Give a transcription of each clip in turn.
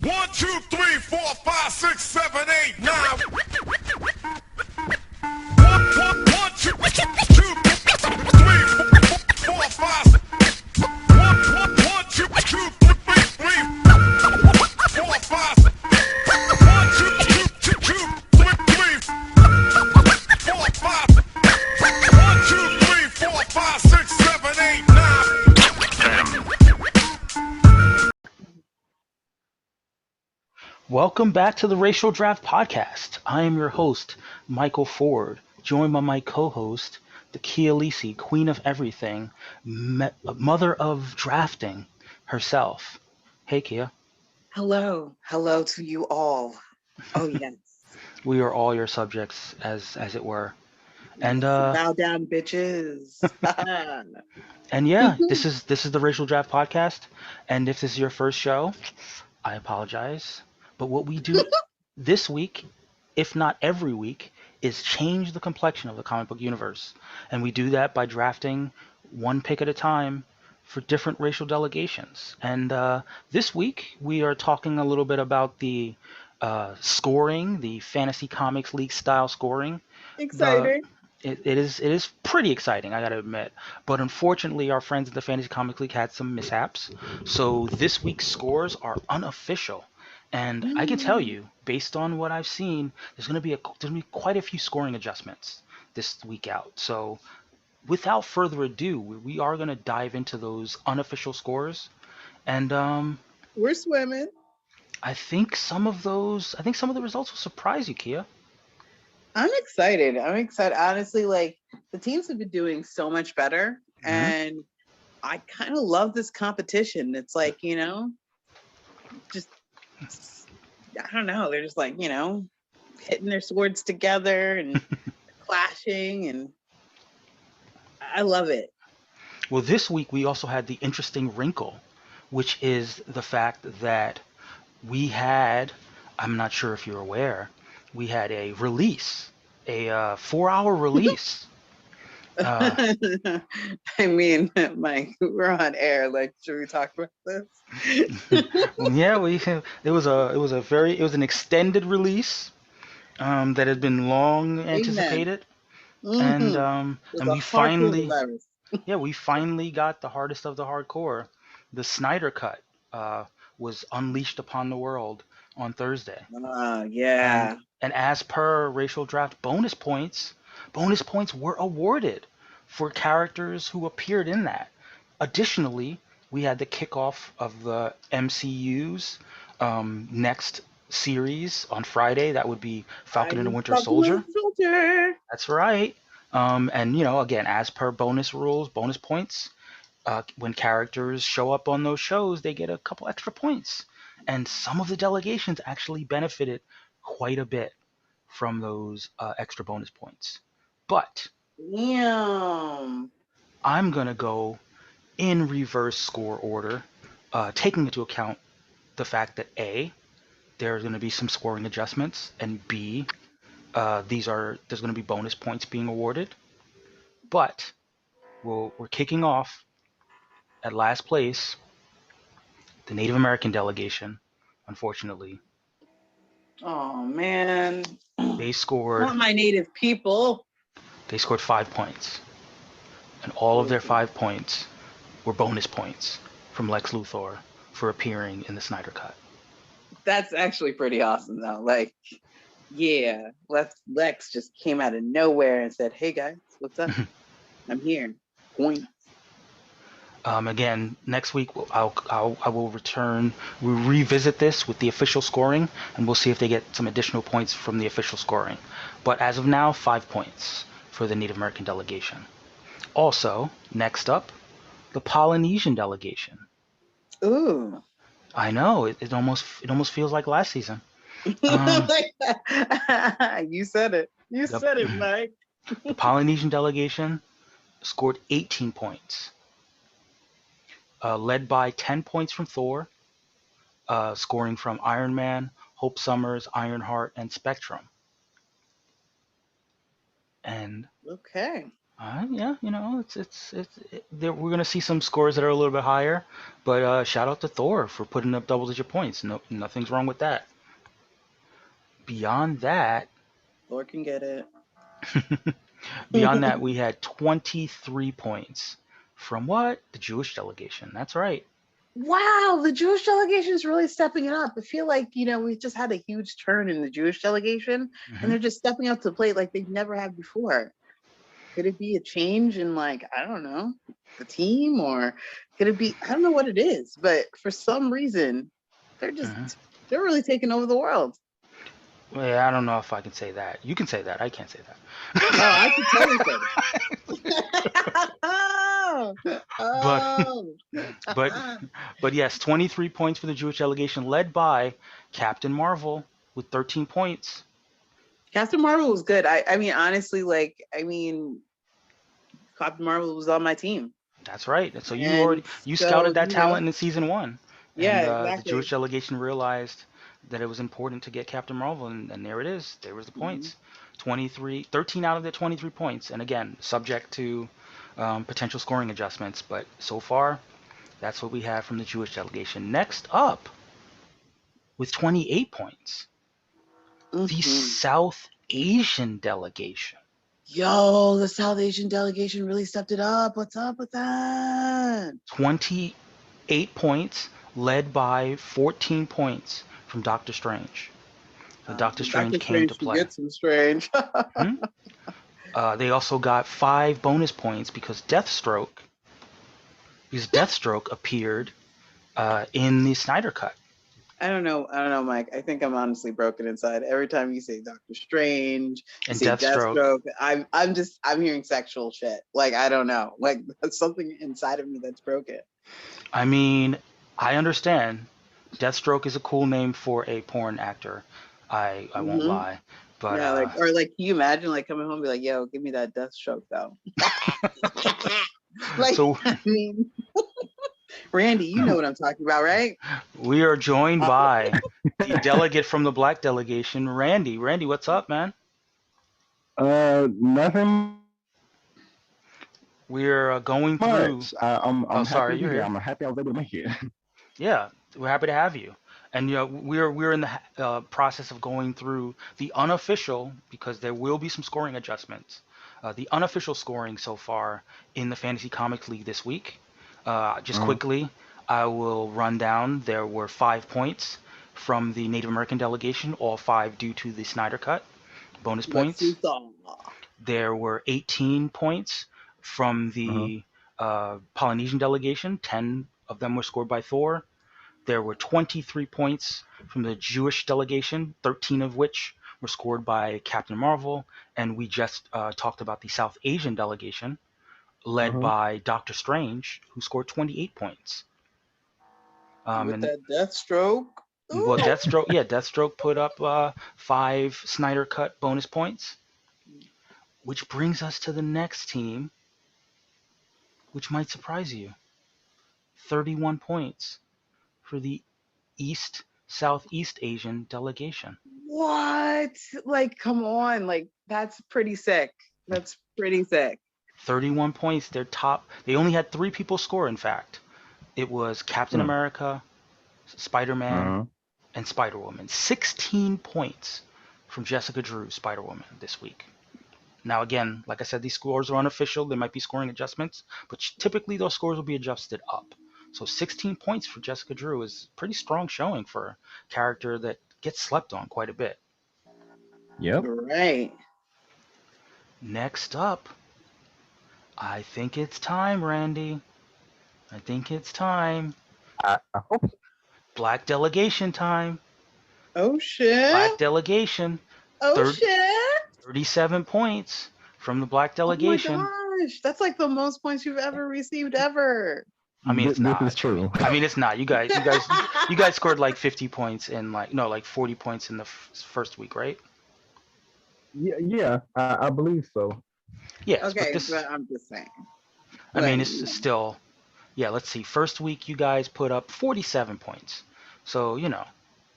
1, 2, 3, 4, 5, 6, 7, 8, 9. 1, 2, 2, 3, 4, 5. 1, 2, 2, 3, 4, 5. 1, 2, 2, 2, 3, 4, 5. 1, 2, 3, 4, 5, 6, 7, 8, 9. Welcome back to the Racial Draft Podcast. I am your host, Michael Ford, joined by my co-host, the Kia Lisi, queen of everything, mother of drafting herself. Hey, Kia. Hello to you all. Oh yes, We are all your subjects, as it were. And yes. Bow down, bitches. and yeah, this is the Racial Draft Podcast. And if this is your first show, I apologize. But what we do this week, if not every week, is change the complexion of the comic book universe. And we do that by drafting one pick at a time for different racial delegations. And this week, we are talking a little bit about the scoring, the Fantasy Comics League style scoring. The Exciting. it is pretty exciting, I gotta admit. But unfortunately, our friends in the Fantasy Comics League had some mishaps. So this week's scores are unofficial. And I can tell Mm. you, based on what I've seen, there's gonna be quite a few scoring adjustments this week out. So without further ado, we are gonna dive into those unofficial scores, and We're swimming. I think some of the results will surprise you, Kia. I'm excited. Honestly, like the teams have been doing so much better, Hmm. and I kind of love this competition. It's like just I don't know. They're just like hitting their swords together and clashing, and I love it. Well, this week we also had the interesting wrinkle, which is the fact that we had, I'm not sure if you're aware, we had a release, a 4 hour release. Uh, I mean, Mike, we're on air. Like, should we talk about this? yeah, it was an extended release that had been long Amen. anticipated, and Mm-hmm. With and a we hard finally, coronavirus. we finally got the hardest of the hardcore. The Snyder Cut uh, was unleashed upon the world on Thursday. And Yeah. and as per racial draft bonus points were awarded for characters who appeared in that. Additionally, we had the kickoff of the MCU's next series on Friday. That would be Falcon and the I'm Winter Falcon Soldier. Winter Soldier. That's right. And again, as per bonus rules, bonus points, when characters show up on those shows, they get a couple extra points. And some of the delegations actually benefited quite a bit from those extra bonus points. But Damn. I'm going to go in reverse score order, taking into account the fact that A, there's going to be some scoring adjustments, and B, there's going to be bonus points being awarded. But we're kicking off at last place, the Native American delegation, unfortunately. Oh man. They scored Not my native people. they scored 5 points, and all of their Listen, 5 points were bonus points from Lex Luthor for appearing in the Snyder Cut. that's actually pretty awesome though. Like, yeah, Lex just came out of nowhere and said, "Hey guys, what's up? I'm here." Point. Again, next week I will return. We'll revisit this with the official scoring, and we'll see if they get some additional points from the official scoring. But as of now, 5 points for the Native American delegation. Also, next up, the Polynesian delegation. Ooh. I know it almost feels like last season. Um, You said it. You the, said it, Mike. the Polynesian delegation scored 18 points, led by 10 points from Thor, scoring from Iron Man, Hope Summers, Ironheart, and Spectrum. And Okay. Yeah, we're gonna see some scores that are a little bit higher, but shout out to Thor for putting up double-digit points. No, nothing's wrong with that. Beyond that, Lord can get it. beyond that, we had 23 points from what? The Jewish delegation. That's right. Wow, the Jewish delegation is really stepping it up. I feel like, we just had a huge turn in the Jewish delegation, and hmm they're just stepping up to the plate like they've never had before. Could it be a change in, like, I don't know, the team, or could it be, I don't know what it is, but for some reason, they're just, hmm they're really taking over the world. Well, yeah, I don't know if I can say that. You can say that. I can't say Oh, I can totally say that. that. Oh, but oh. but but yes, 23 points for the Jewish delegation, led by Captain Marvel with 13 points. Captain Marvel was good. I mean, honestly, Captain Marvel was on my team. That's right. So And you so, scouted that talent in season one, and yeah, the Jewish exactly. delegation realized that it was important to get Captain Marvel, and there it is. There was the Mhm. points. 13 out of the 23 points, and again, subject to potential scoring adjustments. But so far, that's what we have from the Jewish delegation. Next up, with 28 points, the Mhm. South Asian delegation. Yo, the South Asian delegation really stepped it up. What's up with that? 28 points, led by 14 points from Doctor Strange. So Doctor Strange Doctor came to Strange can play. get some strange. Hmm? They also got 5 bonus points because Deathstroke appeared in the Snyder Cut. I don't know, Mike. I think I'm honestly broken inside. Every time you say Doctor Strange, you And say Deathstroke, Deathstroke, I'm hearing sexual shit. Like, I don't know. Like, that's something inside of me that's broken. I mean, I understand. Deathstroke is a cool name for a porn actor. I won't Hmm. lie, but Yeah, like, can you imagine like coming home and be like, yo, give me that Deathstroke though. Like, so I mean, Randy, you know what I'm talking about, right? we are joined by the delegate from the Black delegation, Randy. Randy, what's up, man? Nothing We're going through. much. I'm Oh, happy sorry, to be you're here. here. I'm happy I was able to make it. Yeah, we're happy to have you. And we're in the process of going through the unofficial because there will be some scoring adjustments. The unofficial scoring so far in the Fantasy Comics League this week. Just Uh, quickly, I will run down. There were 5 points from the Native American delegation, all 5 due to the Snyder Cut bonus Let's see points. song. There were 18 points from uh, the Polynesian delegation. 10 of them were scored by Thor. There were 23 points from the Jewish delegation, 13 of which were scored by Captain Marvel. And we just talked about the South Asian delegation, led uh, by Doctor Strange, who scored 28 points. With And that Deathstroke. well, Ooh. Deathstroke put up 5 Snyder Cut bonus points, which brings us to the next team, which might surprise you. 31 points for the East Southeast Asian delegation. What? Like, come on. Like, that's pretty sick. That's pretty sick. 31 points. They're top. They only had 3 people score, in fact. It was Captain uh, America, Spider Man, uh, and Spider Woman. 16 points from Jessica Drew, Spider Woman, this week. Now, again, like I said, these scores are unofficial. There might be scoring adjustments, but typically those scores will be adjusted up. So 16 points for Jessica Drew is pretty strong showing for a character that gets slept on quite a bit. yep. Right. Next up, I think it's time, Randy. I think it's time. I hope so. Black delegation time. Oh, shit. Black delegation. Oh, Third, shit. 37 points from the black Oh, my delegation. gosh. That's like the most points you've ever received ever. I mean, it's This is not. true. I mean, it's not. You guys scored like 50 points in like 40 points in the first week, right? Yeah, I believe so. Yes, but Okay, this. but I'm just saying. I mean, Like, it's still. Yeah, let's see. First week, you guys put up 47 points. So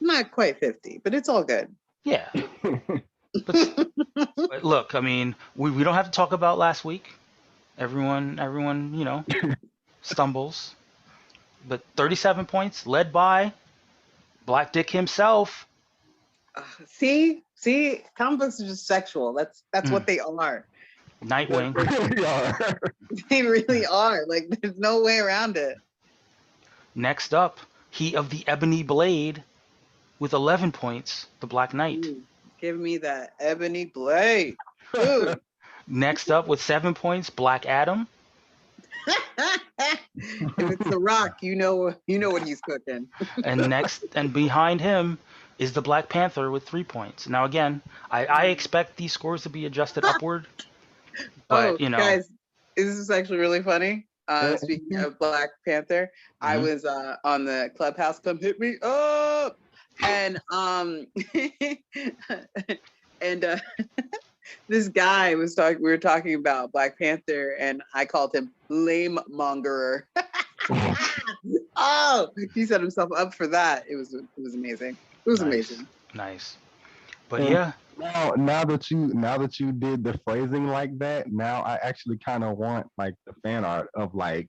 not quite 50, but it's all good. yeah. But, but look, I mean, we don't have to talk about last week. Everyone, stumbles. But 37 points, led by Black Dick himself. See, comic books are just sexual. That's Mm. what they are. Nightwing. Yeah. They really are. Like, there's no way around it. Next up, he of the Ebony Blade with 11 points, the Black Knight. Ooh, give me that ebony blade. Ooh. Next up with 7 points, Black Adam. If it's The Rock, you know what he's cooking. And behind him is the Black Panther with 3 points. Now again, I expect these scores to be adjusted upward, but guys, this is actually really funny. Speaking of Black Panther, I was on the Clubhouse. Come hit me up, and and this guy was talking. We were talking about Black Panther, and I called him lame mongerer. Oh, he set himself up for that. It was amazing. It was amazing. Nice. But yeah. Now that you did the phrasing like that, now I actually kind of want like the fan art of like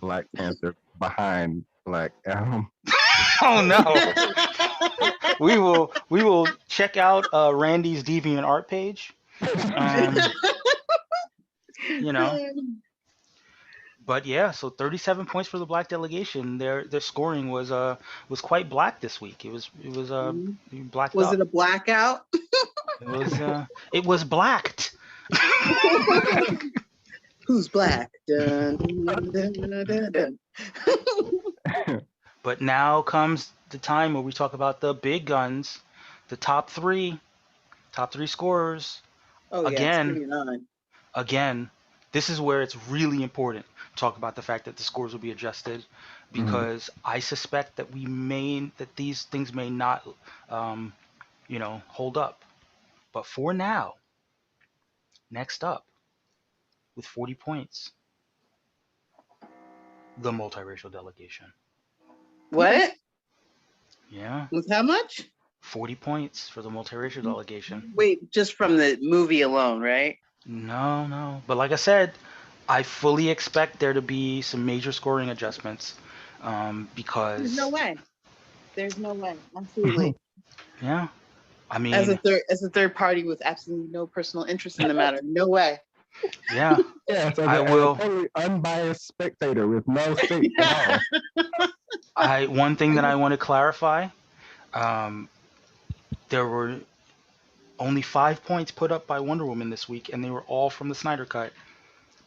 Black Panther behind Black Adam. Oh no. we will check out Randy's Deviant art page. But yeah, so 37 points for the Black delegation. Their scoring was quite black this week. It was blacked Was up. it a blackout? It was blacked. Who's black? Dun, dun, dun, dun, dun. But now comes the time where we talk about the big guns, the top three scorers. Oh yeah, Again, this is where it's really important to talk about the fact that the scores will be adjusted, because I suspect that these things may not, hold up. But for now, next up, with 40 points, the multiracial delegation. What? Yeah. With how much? 40 points for the multiracial delegation. Wait, just from the movie alone, right? No. But like I said, I fully expect there to be some major scoring adjustments, because There's no way. Absolutely. Yeah. I mean, as a third party with absolutely no personal interest in the matter, no way. Yeah. Yeah, so I will. A totally unbiased spectator with no stake at all. One thing that I want to clarify, there were only 5 points put up by Wonder Woman this week, and they were all from the Snyder Cut.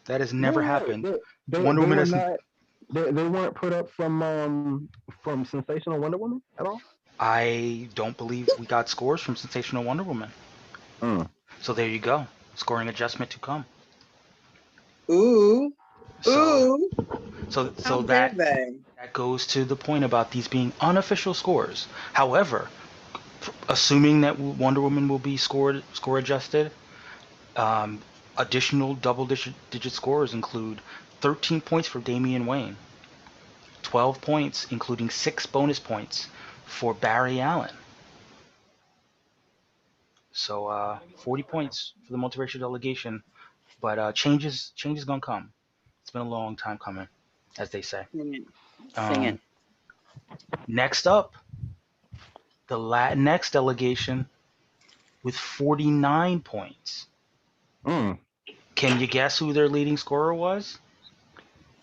That has never happened. Wonder Woman is not. They weren't put up from Sensational Wonder Woman at all. I don't believe we got scores from Sensational Wonder Woman. So there you go. Scoring adjustment to come. Ooh. So How that dare they? that goes to the point about these being unofficial scores. However, assuming that Wonder Woman will be score adjusted, additional double-digit scores include 13 points for Damian Wayne, 12 points, including 6 bonus points for Barry Allen. So 40 points for the multiracial delegation, but changes gonna come. It's been a long time coming, as they say. Sing it. Next up, the Latinx delegation with 49 points. Can you guess who their leading scorer was?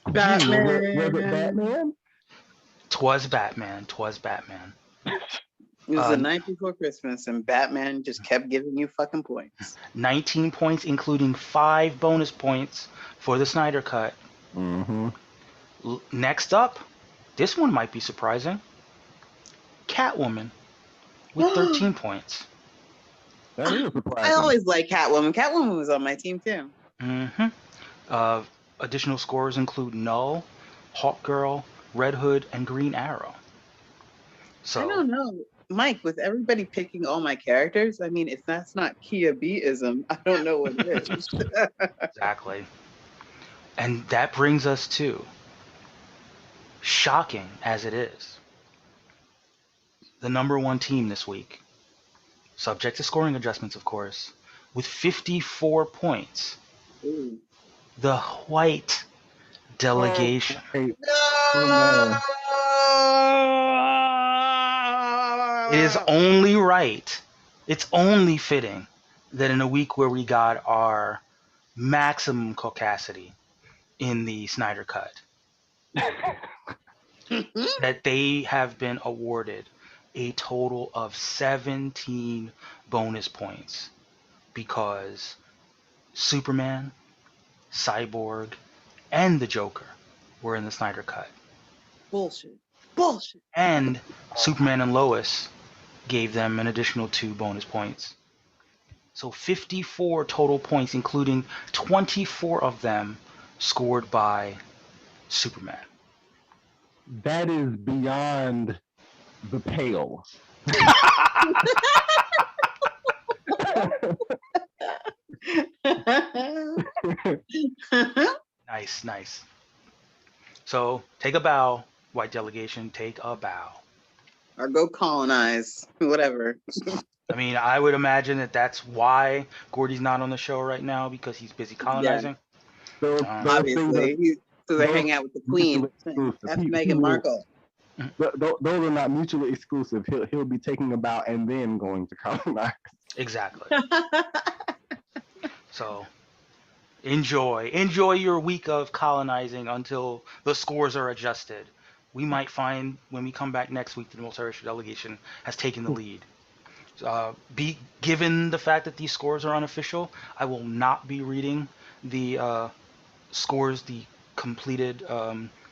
Batman. Was it Batman? Twas Batman. It was the night before Christmas, and Batman just kept giving you fucking points. 19 points, including 5 bonus points for the Snyder Cut. Next up, this one might be surprising. Catwoman with 13 points. That is surprising. I always like Catwoman. Catwoman was on my team too. Additional scores include Null, Hawkgirl, Red Hood, and Green Arrow. So I don't know, Mike. With everybody picking all my characters, I mean, if that's not Kia B-ism, I don't know what it is. Exactly. And that brings us to, shocking as it is, the number one team this week, subject to scoring adjustments, of course, with 54 points. Ooh. the white delegation. Hey, No. It is only right, it's only fitting that in a week where we got our maximum caucasity in the Snyder Cut, that they have been awarded a total of 17 bonus points because Superman, Cyborg, and the Joker were in the Snyder Cut. Bullshit. Bullshit. And Superman and Lois gave them an additional 2 bonus points. So 54 total points, including 24 of them scored by Superman. that is beyond the pale. Nice, nice. So take a bow, white delegation, take a bow. Or go colonize, whatever. I mean, I would imagine that that's why Gordy's not on the show right now, because he's busy colonizing. Those things are Obviously, so they those hang out with the Queen, mutually exclusive. F. He Meghan will- Markle. those are not mutually exclusive. He'll be taking a bow and then going to colonize. Exactly. So enjoy your week of colonizing until the scores are adjusted. We might find when we come back next week that the multiracial delegation has taken the lead. Be given the fact that these scores are unofficial, I will not be reading the scores, the completed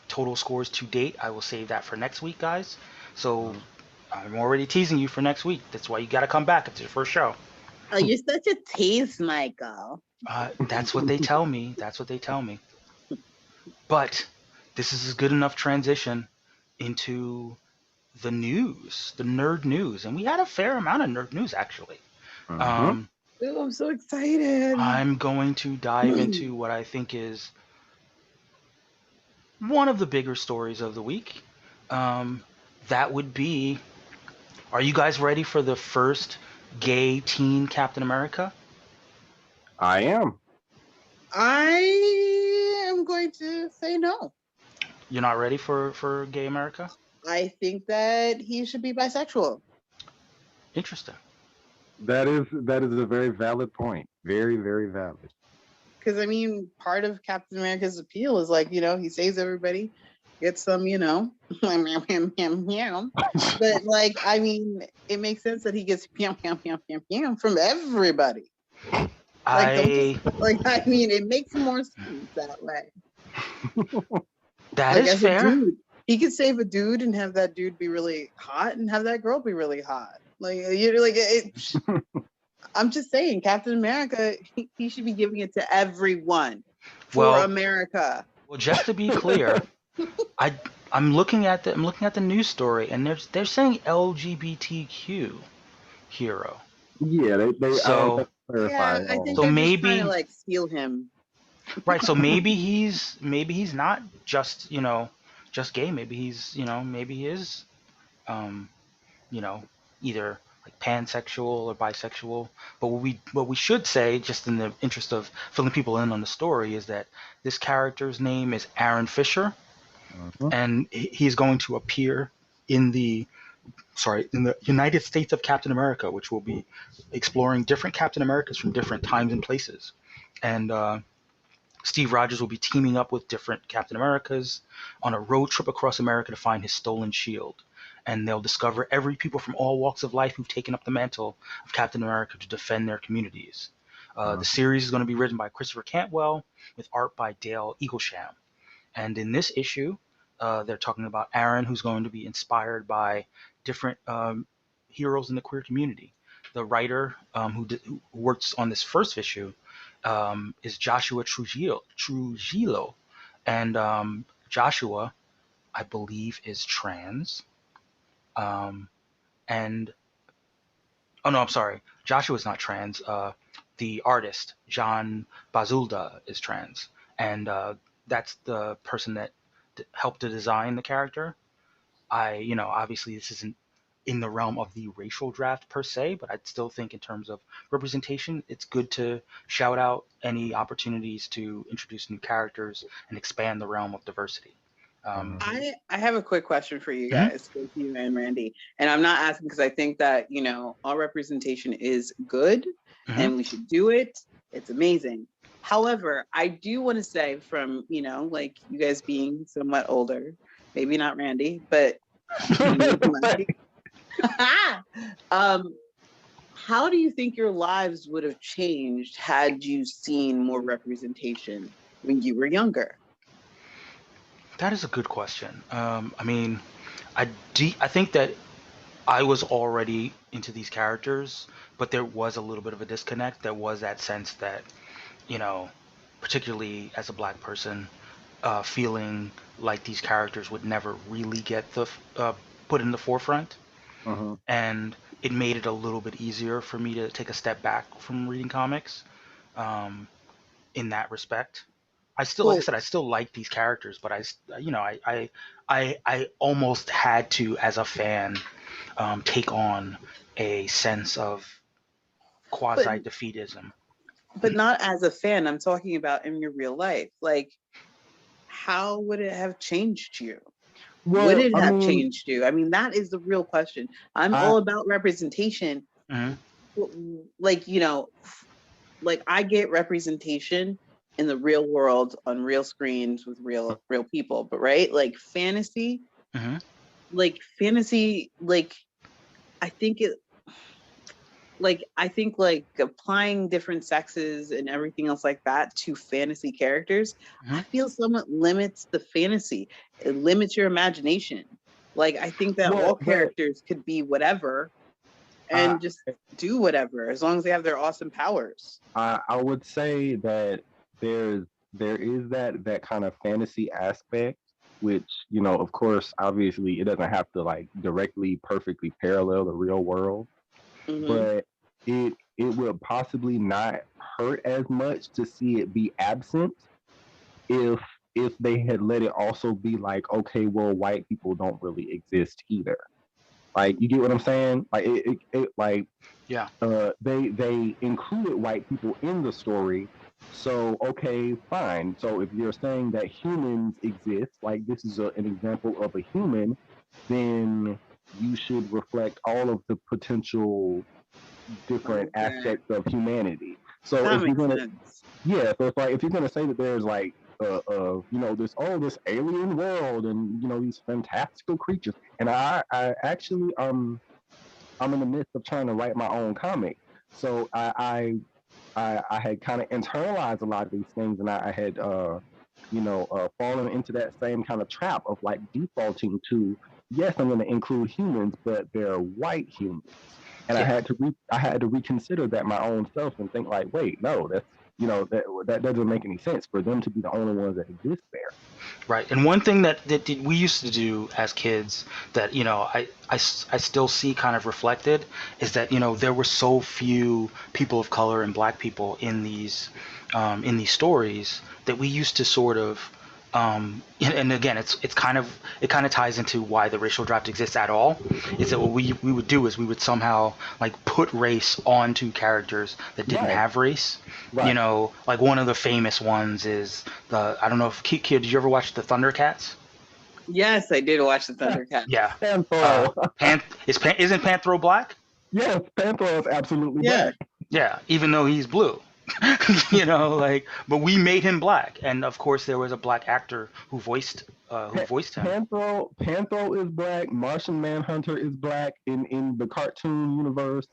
total scores to date. I will save that for next week, guys. So I'm already teasing you for next week. That's why you got to come back. It's your first show. Oh, you're such a tease, Michael. That's what they tell me. That's what they tell me. But this is a good enough transition into the news, the nerd news. And we had a fair amount of nerd news, actually. Mhm. Oh, I'm so excited. I'm going to dive into what I think is one of the bigger stories of the week. That would be, are you guys ready for the first gay teen Captain America? I am. I am going to say no. You're not ready for gay America? I think that he should be bisexual. Interesting. That is a very valid point. Very, very valid. Because I mean, part of Captain America's appeal is like, he saves everybody, gets some, but like, I mean, it makes sense that he gets from everybody. I mean, it makes more sense that way. That Like, is as fair. a dude, he could save a dude and have that dude be really hot and have that girl be really hot. Like, I'm just saying, Captain America, he should be giving it to everyone for America. Well, just to be clear, I'm looking at the news story, and they're saying LGBTQ hero. Yeah, they So clarify. Yeah, I think So they're maybe- just trying to like steal him. right. So maybe he's not just just gay. Maybe he's maybe he is either like pansexual or bisexual. But what we should say, just in the interest of filling people in on the story, is that this character's name is Aaron Fisher, and he's going to appear in the United States of Captain America, which will be exploring different Captain Americas from different times and places. And Steve Rogers will be teaming up with different Captain Americas on a road trip across America to find his stolen shield. And they'll discover every people from all walks of life who've taken up the mantle of Captain America to defend their communities. The series is going to be written by Christopher Cantwell with art by Dale Eaglesham. And in this issue, they're talking about Aaron, who's going to be inspired by different heroes in the queer community. The writer who works on this first issue is Joshua Trujillo. And Joshua, I believe, is trans. And oh no, I'm sorry, Joshua's not trans. The artist John Bazulda is trans, and that's the person that helped to design the character. Obviously this isn't in the realm of the racial draft per se, but I still think in terms of representation, it's good to shout out any opportunities to introduce new characters and expand the realm of diversity. Um, I have a quick question for you Mhm. guys, both you and Randy. And I'm not asking because I think that, all representation is good Mhm. and we should do it. It's amazing. However, I do want to say from, like you guys being somewhat older, maybe not Randy, but maybe Mike. um, how do you think your lives would have changed had you seen more representation when you were younger? that is a good question. I mean, I think that I was already into these characters, but there was a little bit of a disconnect. There was that sense that, you know, particularly as a black person, feeling like these characters would never really get put in the forefront, Uh-huh. and it made it a little bit easier for me to take a step back from reading comics, um, in that respect. I still, like I Well, said, I still like these characters, but I almost had to, as a fan, take on a sense of but quasi defeatism. not as a fan. I'm talking about in your real life. Like, how would it have changed you? Would Well, it I have mean, changed you? I mean, that is the real question. I'm I all about representation. Hmm. Like, like I get representation in the real world on real screens with real people, but right? Hmm. Like fantasy, like I think it I think like applying different sexes and everything else like that to fantasy characters, Hmm. I feel somewhat limits the fantasy. It limits your imagination. Like I think that all well, but characters could be whatever I and just do whatever as long as they have their awesome powers. I would say that there is that kind of fantasy aspect, which, of course, obviously it doesn't have to like directly perfectly parallel the real world, Hmm. but it would possibly not hurt as much to see it be absent if they had let it also be like, okay, well, white people don't really exist either. Like, you get what I'm saying? Like like Yeah. they included white people in the story. So okay, fine. So if you're saying that humans exist, like this is an example of a human, then you should reflect all of the potential different Okay, aspects of humanity. So that if you're makes gonna, sense. yeah, so it's like if you're gonna say that there's like this alien world and these fantastical creatures, and I actually I'm in the midst of trying to write my own comic. So I had kind of internalized a lot of these things, and I had fallen into that same kind of trap of like defaulting to, yes, I'm going to include humans, but they're white humans, and Yeah. I had to reconsider that my own self and think like, wait, no, that's that doesn't make any sense for them to be the only ones that exist there. Right. And one thing that we used to do as kids that, I still see kind of reflected is that, there were so few people of color and black people in these stories that we used to sort of, and again, it kind of ties into why the racial draft exists at all. Is that what we would do is we would somehow like put race onto characters that didn't Right, have race. right. Like one of the famous ones is I don't know if Kid, did you ever watch the Thundercats? Yes, I did watch the Thundercats. Yeah. Panthro. Isn't Panthro black? Yes, Panthro is absolutely Yeah. black. Yeah, even though he's blue. But we made him black, and of course there was a black actor who voiced him. Panthro is black. Martian Manhunter is black in the cartoon universe.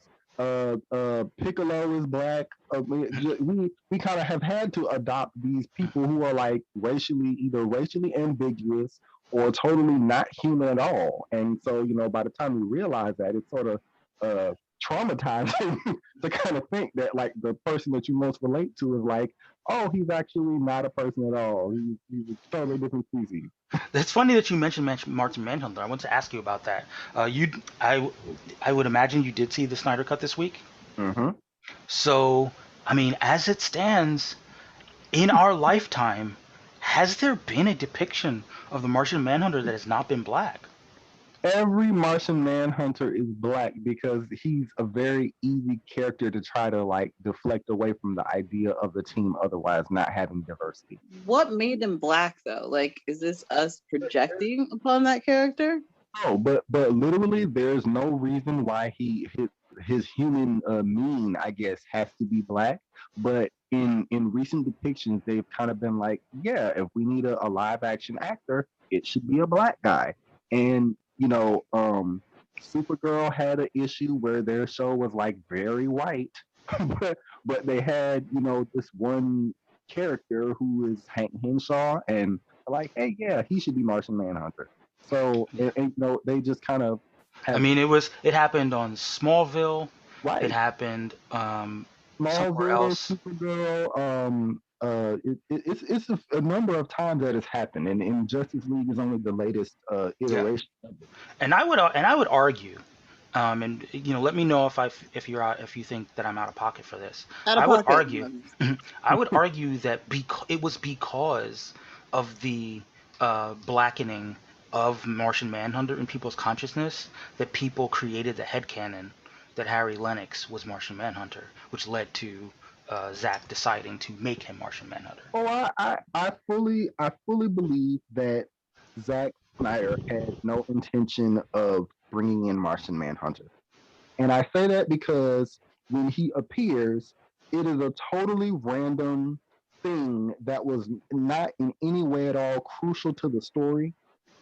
Piccolo is black. We kind of have had to adopt these people who are like either racially ambiguous or totally not human at all. And so, by the time we realize that, it's sort of uh, traumatizing to kind of think that like the person that you most relate to is like, oh, he's actually not a person at all. He's a totally different species. It's funny that you mentioned Martin Manhunter. I want to ask you about that. I would imagine you did see the Snyder Cut this week. Mm-hmm. So, I mean, as it stands, in our lifetime, has there been a depiction of the Martian Manhunter that has not been black? every Martian Manhunter is black because he's a very easy character to try to like deflect away from the idea of the team otherwise not having diversity. What made him black though? Like, is this us projecting upon that character? Oh, but literally, there's no reason why his human mean, I guess, has to be black. But in recent depictions, they've kind of been like, yeah, if we need a live action actor, it should be a black guy. And Supergirl had an issue where their show was like very white, but they had this one character who is Hank Henshaw, and like, hey, yeah, he should be Martian Manhunter. So they just kind of I have mean, it happened on Smallville. It right happened somewhere Smallville, else. Supergirl. It's a number of times that it's happened, and Justice League is only the latest Yeah, iteration. and I would argue, and let me know if you think that I'm out of pocket for this. Out of I would pocket. argue, I would argue that it was because of the blackening of Martian Manhunter in people's consciousness that people created the headcanon that Harry Lennox was Martian Manhunter, which led to Zack deciding to make him Martian Manhunter. Oh, I fully believe that Zack Snyder had no intention of bringing in Martian Manhunter. And I say that because when he appears, it is a totally random thing that was not in any way at all crucial to the story.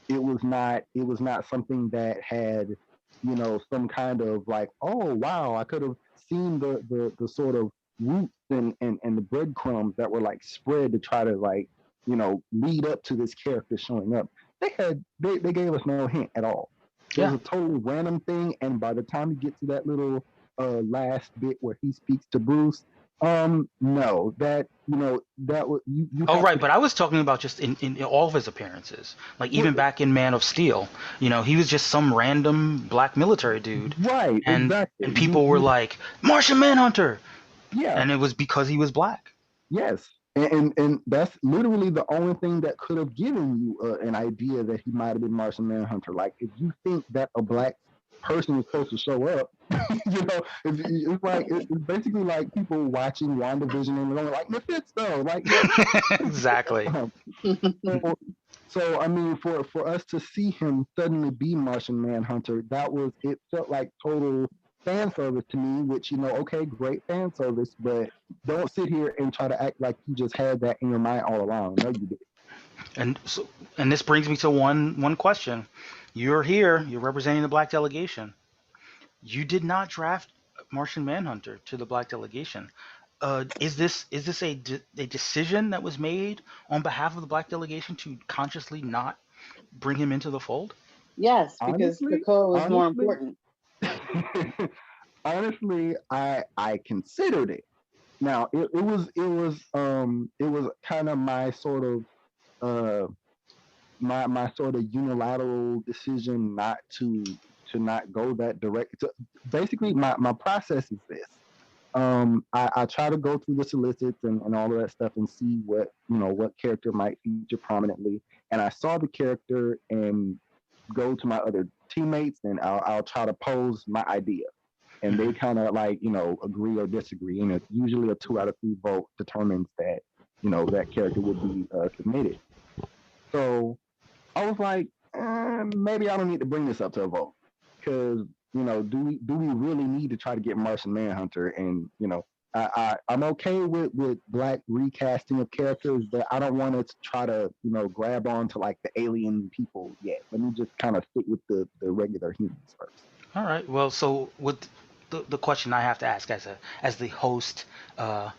It was not something that had, some kind of like, oh wow, I could have seen the sort of roots and the breadcrumbs that were like spread to try to like, lead up to this character showing up. They gave us no hint at all. It was Yeah. a totally random thing, and by the time you get to that little last bit where he speaks to Bruce, no, that was you Oh, have right, to but I was talking about just in all of his appearances. Like well, even back in Man of Steel, he was just some random black military dude, right, and exactly. and people were like Martian Manhunter, Yeah, and it was because he was black. yes, and that's literally the only thing that could have given you an idea that he might have been Martian Manhunter. Like if you think that a black person is supposed to show up, it's like it's basically like people watching WandaVision and they're like Mephisto, like Exactly. so, so I mean, for us to see him suddenly be Martian Manhunter, it felt like total fan service to me. Which okay, great fan service, but don't sit here and try to act like you just had that in your mind all along. No, you did. And this brings me to one question. You're here. You're representing the black delegation. You did not draft Martian Manhunter to the black delegation. Is this a decision that was made on behalf of the black delegation to consciously not bring him into the fold? Yes, because Honestly, Krakoa was more honestly, important. honestly, I considered it. Now it was kind of my sort of uh my sort of unilateral decision not to not go that direct. So basically, my process is this. I try to go through the solicits and all of that stuff and see what character might feature prominently. And I saw the character and go to my other teammates and I'll try to pose my idea. And they kind of like, agree or disagree. And it's usually a 2 out of 3 vote determines that, that character would be submitted. So I was like, maybe I don't need to bring this up to a vote because do we really need to try to get Martian Manhunter? And I'm okay with black recasting of characters, but I don't want to try to grab on to like the alien people yet. Let me just kind of stick with the regular humans first. All right. Well, so with the question I have to ask as the host, uh,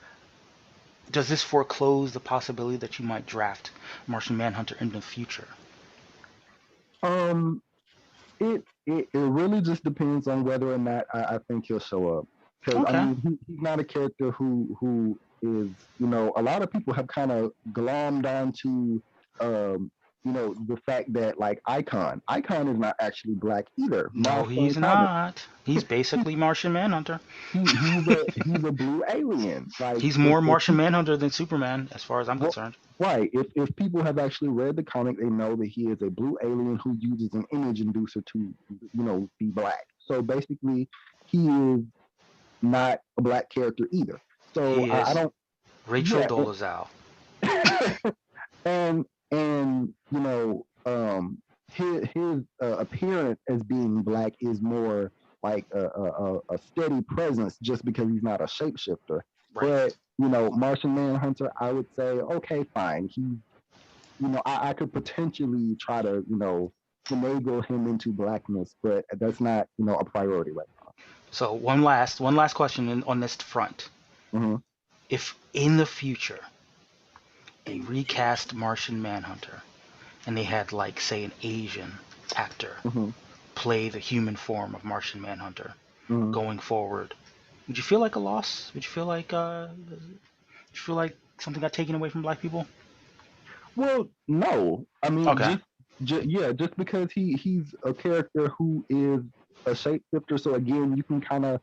does this foreclose the possibility that you might draft Martian Manhunter in the future? Um, it really just depends on whether or not I think he'll show up. Because I Okay. mean, he's not a character who is a lot of people have kind of glommed onto um the fact that like Icon is not actually black either. No, Miles Kane he's Comics, not. He's basically Martian Manhunter. he's a blue alien. Like He's more Martian Manhunter than Superman, as far as I'm well, concerned. right. If people have actually read the comic, they know that he is a blue alien who uses an image inducer to be black. So basically, he is not a black character either. So He I is don't. Rachel Yeah, Dolezal. and his appearance as being black is more like a steady presence just because he's not a shapeshifter. Right. But Martian Manhunter, I would say okay, fine. I could potentially try to finagle him into blackness, but that's not a priority right So one last question on this front. now. Mm-hmm. If in the future they recast Martian Manhunter and they had, like, say, an Asian actor Mm-hmm. play the human form of Martian Manhunter Mm-hmm. going forward, would you feel like a loss? Would you feel like something got taken away from black people? Well, no. I mean, Okay. just because he's a character who is a shapeshifter, so again, you can kind of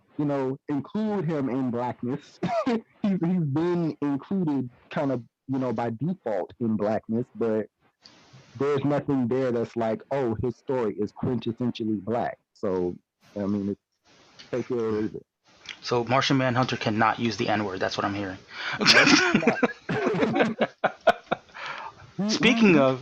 include him in blackness. he's been included kind of by default in blackness, but there's nothing there that's like, oh, his story is quintessentially black. So I mean, it's take it or leave it. So Martian Manhunter cannot use the N-word. That's what I'm hearing. Speaking of,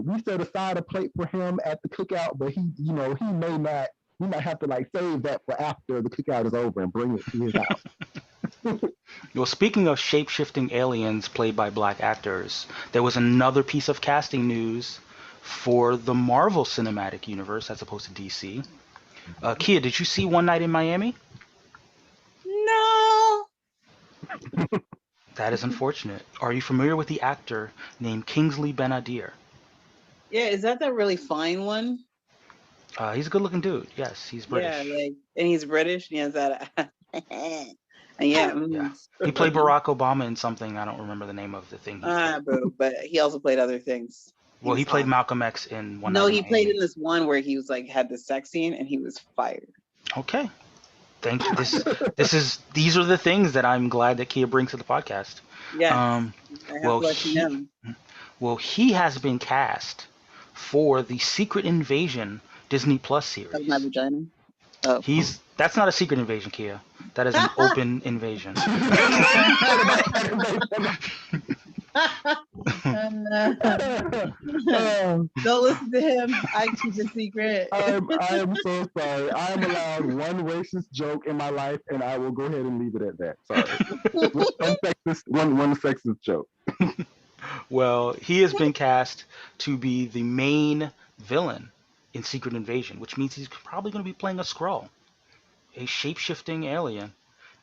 We set aside a plate for him at the cookout, but he may not. We might have to like save that for after the cookout is over and bring it to his house. well, speaking of shape-shifting aliens played by black actors, there was another piece of casting news for the Marvel Cinematic Universe as opposed to DC. Kia, did you see One Night in Miami? No. That is unfortunate. Are you familiar with the actor named Kingsley Ben-Adir? Yeah, is that really fine one? He's a good-looking dude. Yes, he's British. Yeah, and he's British. And he has that. And yeah. Yeah. He played Barack Obama in something. I don't remember the name of the thing he played. But he also played other things. Well, he was played fine. Malcolm X in One Night No, in he Miami. played in this one where he was like had the sex scene and he was fired. Okay. Thank you. These are the things that I'm glad that Kia brings to the podcast. Yeah. I have well, to let you know. Well, he has been cast for the Secret Invasion Disney Plus series. That was my vagina. Oh. That's not a secret invasion, Kia. That is an open invasion. Don't listen to him. I keep it secret. I am so sorry. I am allowed one racist joke in my life, and I will go ahead and leave it at that. Sorry. one sexist joke. Well, he has been cast to be the main villain in Secret Invasion, which means he's probably going to be playing a Skrull, a shape-shifting alien,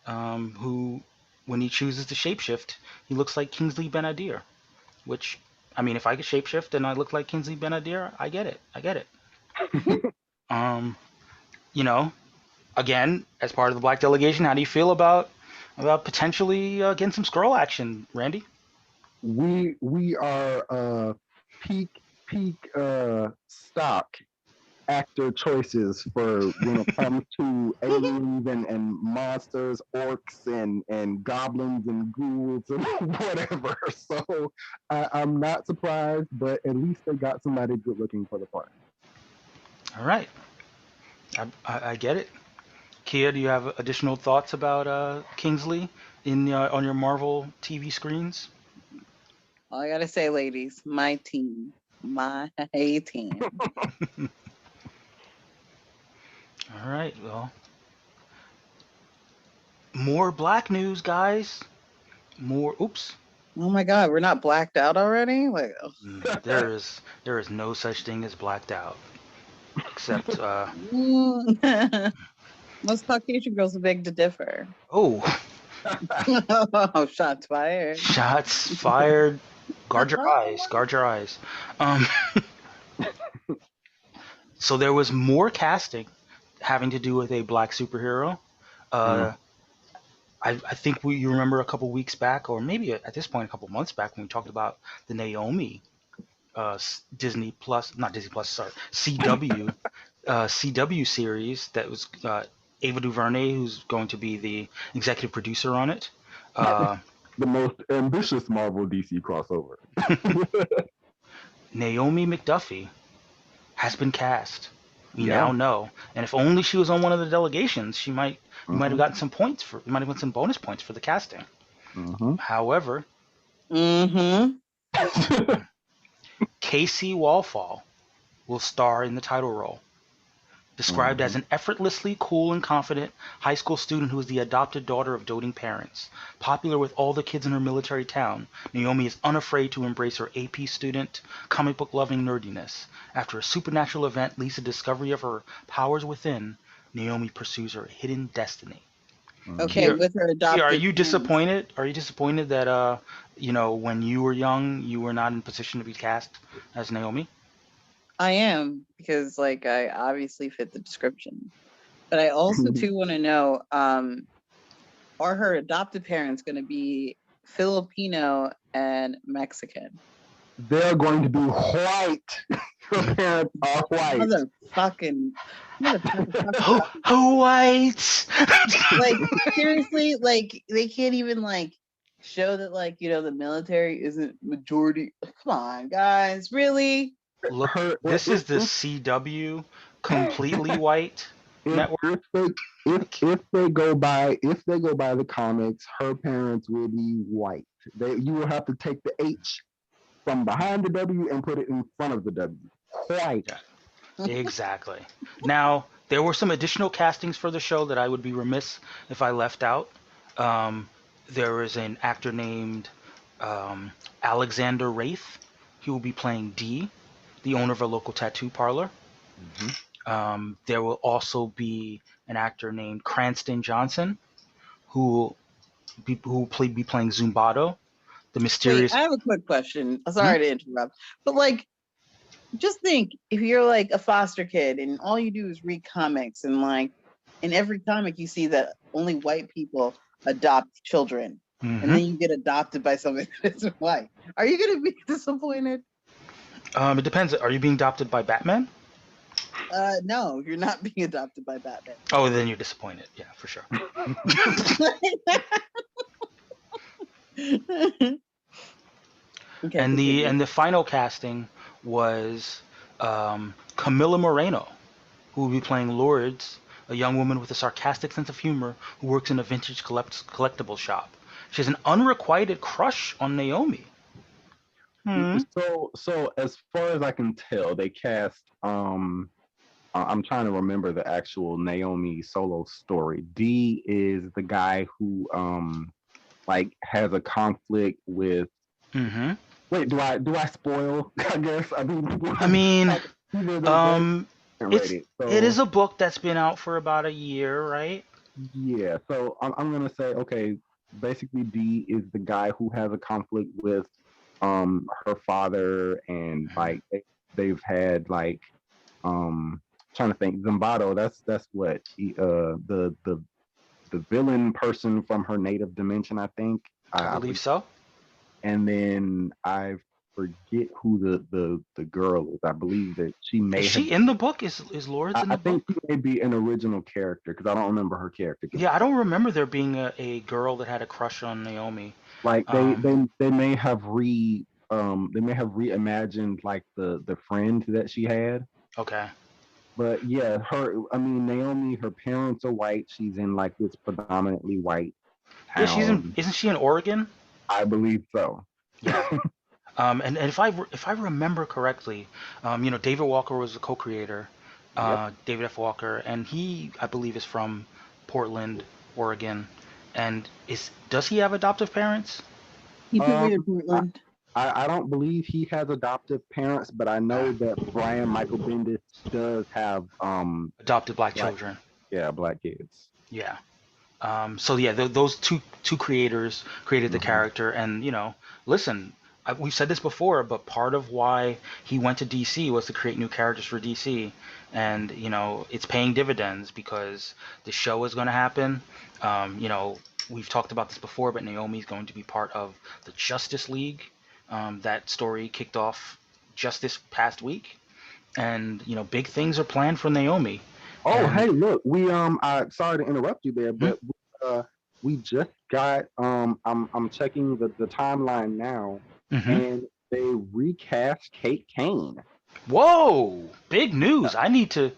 who, when he chooses to shapeshift, he looks like Kingsley Ben-Adir. Which, I mean, if I could shapeshift and I look like Kingsley Ben-Adir, I get it. Again, as part of the Black Delegation, how do you feel about potentially getting some Skrull action, Randy? We are peak stock actor choices for when it comes to aliens and monsters, orcs and goblins and ghouls and whatever. So I'm not surprised, but at least they got somebody good looking for the part. All right, I get it. Kia, do you have additional thoughts about Kingsley on your Marvel TV screens? All I gotta say, ladies, my team. All right, well, more black news, guys. Oops. Oh my God, we're not blacked out already? Like, there is no such thing as blacked out, except most Caucasian girls beg to differ. Oh, shots fired. Shots fired. Guard your eyes. So there was more casting having to do with a black superhero. I think you remember a couple weeks back, or maybe at this point a couple months back, when we talked about the Naomi Disney Plus, not Disney Plus, sorry, CW series that was Ava DuVernay, who's going to be the executive producer on it. The most ambitious Marvel DC crossover. Naomi McDuffie has been cast. We Yeah. now know, and if only she was on one of the delegations, you might have gotten some points for, you might have gotten some bonus points for the casting. However, Casey Wallfall will star in the title role. Described as an effortlessly cool and confident high school student who is the adopted daughter of doting parents. Popular with all the kids in her military town, Naomi is unafraid to embrace her AP student, comic book loving nerdiness. After a supernatural event leads to discovery of her powers within, Naomi pursues her hidden destiny. Okay, Here- with her adopted. Are you parents. disappointed? Are you disappointed that when you were young, you were not in position to be cast as Naomi? I am, because like I obviously fit the description. But I also too want to know, are her adopted parents going to be Filipino and Mexican? They're going to be white. Her parents are white. Motherfucking White. like seriously, like they can't even like show that like the military isn't majority. Come on, guys, really? Look, this is the CW completely white network. If they go by the comics, her parents will be white. You will have to take the H from behind the W and put it in front of the W. White. Exactly. Now, there were some additional castings for the show that I would be remiss if I left out. There is an actor named Alexander Wraith. He will be playing D, the owner of a local tattoo parlor. There will also be an actor named Cranston Johnson, who will be playing Zumbado, the mysterious. Wait, I have a quick question. Sorry to interrupt, but like, just think if you're like a foster kid and all you do is read comics, and like in every comic you see that only white people adopt children, and then you get adopted by somebody that's white. Are you gonna be disappointed? It depends. Are you being adopted by Batman? No, you're not being adopted by Batman. Oh, then you're disappointed. Yeah, for sure. Okay, And the final casting was Camilla Moreno, who will be playing Lourdes, a young woman with a sarcastic sense of humor who works in a vintage collectible shop. She has an unrequited crush on Naomi. So as far as I can tell, they cast. I'm trying to remember the actual Naomi solo story. D is the guy who like has a conflict with. Wait, do I spoil? I guess. It is a book that's been out for about a year, right? Yeah. So I'm gonna say, okay, basically D is the guy who has a conflict with her father, and like they've had like trying to think, Zumbado, that's what the villain person from her native dimension, I think. I believe so. And then I forget who the girl is. I believe that she may Is she in the book? Is Lourdes in the book? I think she may be an original character, because I don't remember her character. Yeah, I don't remember there being a girl that had a crush on Naomi. Like they may have reimagined like the friend that she had. Okay. But yeah, Naomi, her parents are white. She's in like this predominantly white town. Yeah, isn't she in Oregon? I believe so. Yeah. And if I remember correctly, David Walker was the co-creator, David F. Walker, and he, I believe, is from Portland, Oregon. And does he have adoptive parents? He weird, Portland. I don't believe he has adoptive parents, but I know that Brian Michael Bendis does have adopted black children. Yeah, black kids. Yeah. So yeah, those two creators created the character, and listen, we've said this before, but part of why he went to DC was to create new characters for DC, and it's paying dividends because the show is going to happen. We've talked about this before, but Naomi's going to be part of the Justice League. That story kicked off just this past week, and big things are planned for Naomi. Oh, And hey, look, I sorry to interrupt you there, hmm, but we just got I'm checking the timeline now, hmm. and they recast Kate Kane. Whoa, big Yeah, news! I need to.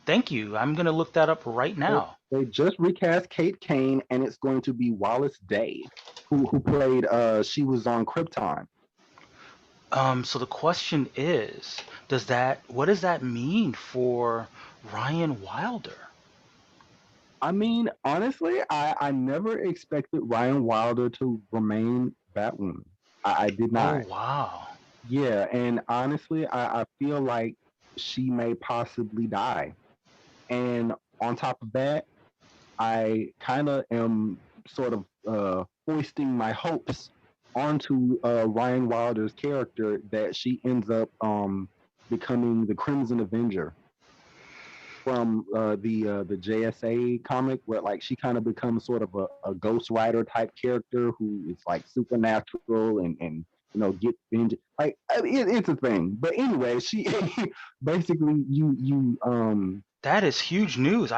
Thank you. I'm gonna look that up right they, now. they just recast Kate Kane, and it's going to be Wallace Day, who played she was on Krypton. So the question is, what does that mean for Ryan Wilder? I mean, honestly, I never expected Ryan Wilder to remain Batwoman. I did Oh not. wow. Yeah, and honestly, I feel like she may possibly die. And on top of that, I kind of am sort of foisting my hopes onto Ryan Wilder's character that she ends up becoming the Crimson Avenger from the JSA comic, where like she kind of becomes sort of a Ghost Rider type character who is like supernatural and get vengeance. Like it's a thing. But anyway, she basically you. That is huge news.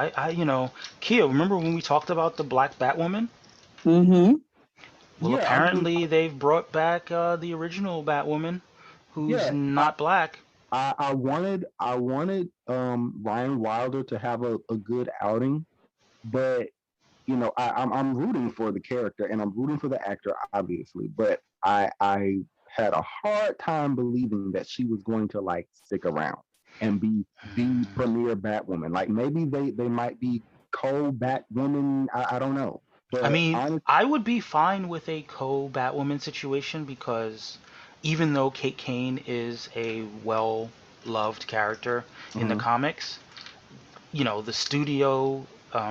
Kia, remember when we talked about the Black Batwoman? Mm-hmm. Well, Yeah, I mean, apparently they've brought back the original Batwoman, who's yeah, I, not black. I wanted Ryan Wilder to have a good outing, but I'm rooting for the character and I'm rooting for the actor, obviously, but I had a hard time believing that she was going to like stick around and be the premier Batwoman. Like maybe they might be co-Batwoman. I don't know, I but mean, honestly, I would be fine with a co-Batwoman situation because even though Kate Kane is a well-loved character in the mhm, comics, the studio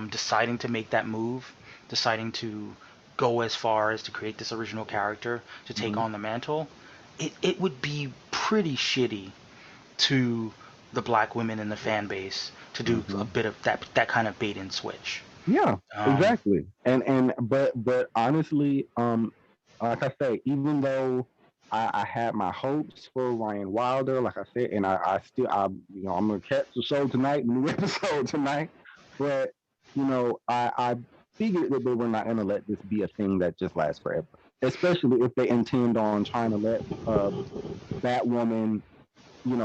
deciding to make that move, deciding to go as far as to create this original character to take mhm, on the mantle, it would be pretty shitty to the black women in the fan base to do a mhm. bit of that kind of bait and switch. Yeah, Um, exactly. But honestly, like I say, even though I had my hopes for Ryan Wilder, like I said, and I still I'm gonna catch the show tonight, new episode tonight. But I figured that they were not gonna let this be a thing that just lasts forever. Especially if they intend on trying to let Batwoman,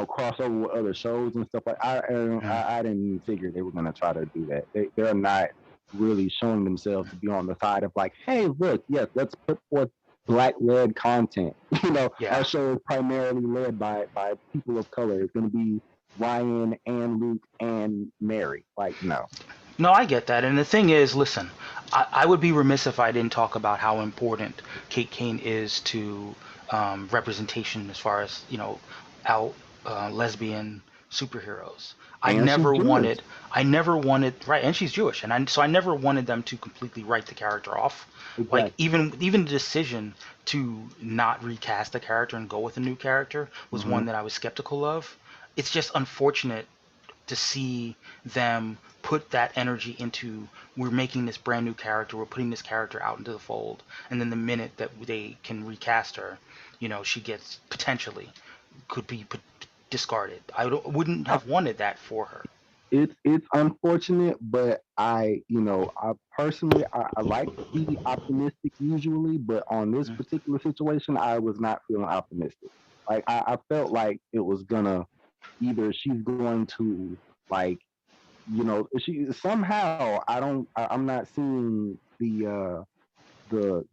cross over with other shows and stuff like mm. I didn't even figure they were gonna try to do that. They're not really showing themselves to be on the side of like, hey, look, yes, let's put forth black led content. Our Yeah. show is primarily led by people of color. It's gonna be Ryan and Luke and Mary. Like, no. No, I get that. And the thing is, listen, I would be remiss if I didn't talk about how important Kate Kane is to representation as far as, out lesbian superheroes. And she's Jewish. I never wanted, right, and she's Jewish, and so I never wanted them to completely write the character off. Like Exactly. even the decision to not recast the character and go with a new character was Hmm. one that I was skeptical of. It's just unfortunate to see them put that energy into, we're making this brand new character, we're putting this character out into the fold, and then the minute that they can recast her, she gets potentially could be discarded. Wouldn't have wanted that for her. It's unfortunate, but I personally I like to be optimistic usually, but on this Mm. particular situation, I was not feeling optimistic. Like I felt like it was gonna either she's going to like she somehow I'm not seeing the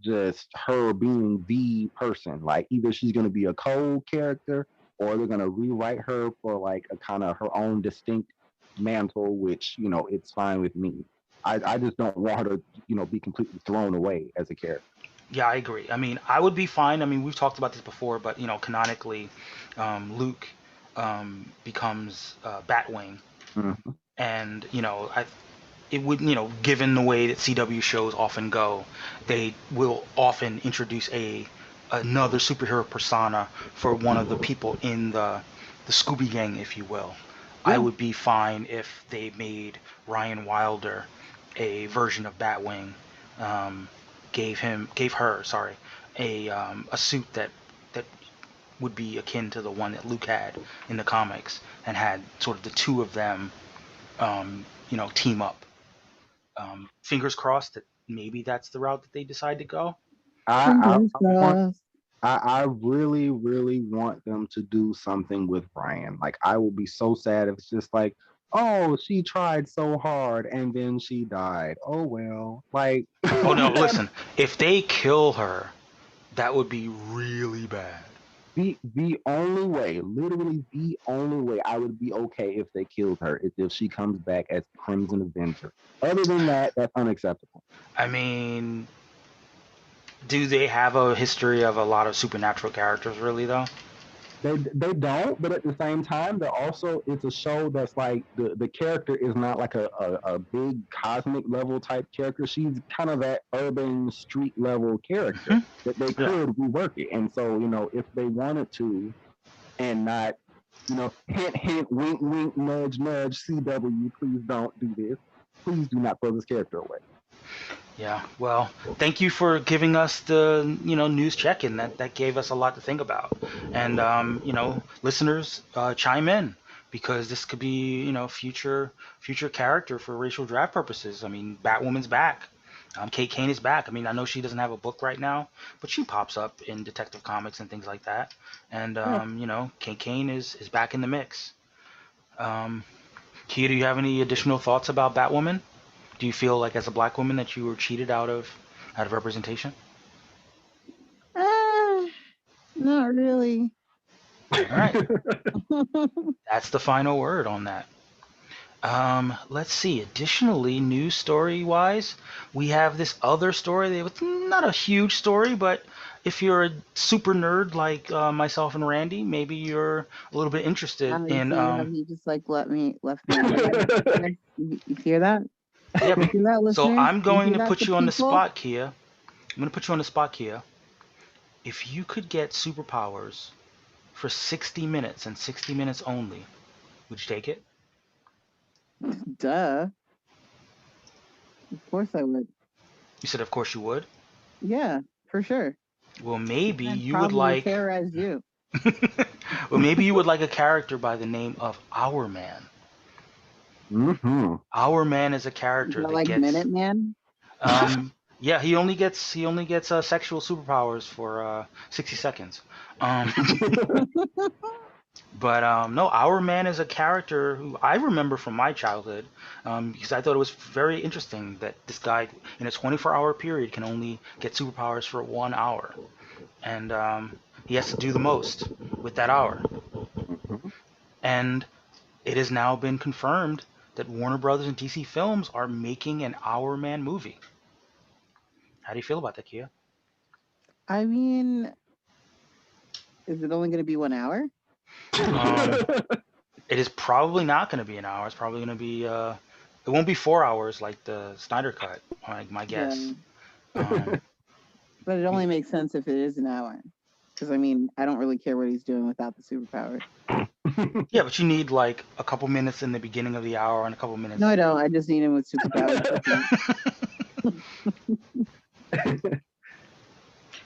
just her being the person. Like either she's gonna be a cold character or they're gonna rewrite her for like a kind of her own distinct mantle, which it's fine with me. I just don't want her to be completely thrown away as a character. Yeah, I agree. I mean, I would be fine. I mean, we've talked about this before, but canonically, Luke becomes Batwing, Mhm. and it would, given the way that CW shows often go, they will often introduce another superhero persona for one of the people in the Scooby Gang, if you will. I Yeah. would be fine if they made Ryan Wilder a version of Batwing, um, gave her, sorry, a suit that would be akin to the one that Luke had in the comics, and had sort of the two of them, team up. Fingers crossed that maybe that's the route that they decide to go. Fingers I want crossed. I really, really want them to do something with Brian. Like, I will be so sad if it's just like, oh, she tried so hard and then she died. Oh well. Like, Oh no, listen, if they kill her, that would be really bad. the only way, literally the only way I would be okay if they killed her is if she comes back as Crimson Avenger. Other than that, that's unacceptable. I mean, do they have a history of a lot of supernatural characters, really, though? They don't, but at the same time, they're also, it's a show that's like the character is not like a big cosmic level type character. She's kind of that urban street level character Hmm. that they Yeah. could rework it. And so, if they wanted to, and not, hint hint, wink wink, nudge nudge, CW, please don't do this. Please do not throw this character away. Yeah. Well, thank you for giving us the news check-in. That gave us a lot to think about. And listeners, chime in, because this could be future character for racial draft purposes. I mean, Batwoman's back. Kate Kane is back. I mean, I know she doesn't have a book right now, but she pops up in Detective Comics and things like that. And Kate Kane is back in the mix. Kia, do you have any additional thoughts about Batwoman? Do you feel like, as a black woman, that you were cheated out of representation? Not really. All right, that's the final word on that. Let's see. Additionally, news story wise, we have this other story. It's not a huge story, but if you're a super nerd like myself and Randy, maybe you're a little bit interested in. He just like left me on the You hear that? Yeah. You hear that, So listeners? I'm going You to hear put that, you on the people? spot, Kia. I'm going to put you on the spot, Kia. If you could get superpowers for 60 minutes and 60 minutes only, would you take it? Duh. Of course I would. You said, of course you would. Yeah, for sure. Well, maybe I'd you would probably like. terrorize you. Well, maybe you would like a character by the name of Our Man. Mm-hmm. Our Man is a Is character that that like gets. Minuteman? Yeah, he only gets sexual superpowers for 60 seconds. But no, Our Man is a character who I remember from my childhood, because I thought it was very interesting that this guy, in a 24-hour period, can only get superpowers for 1 hour, and he has to do the most with that hour. Mm-hmm. And it has now been confirmed that Warner Brothers and DC Films are making an Our Man movie. How do you feel about that, Kia? I mean, is it only going to be 1 hour? It is probably not going to be an hour. It's probably going to be. It won't be 4 hours like the Snyder cut, like my guess. But it only makes sense if it is an hour. Because I mean, I don't really care what he's doing without the superpower. Yeah, but you need like a couple minutes in the beginning of the hour and a couple minutes. No, I don't. I just need him with superpowers.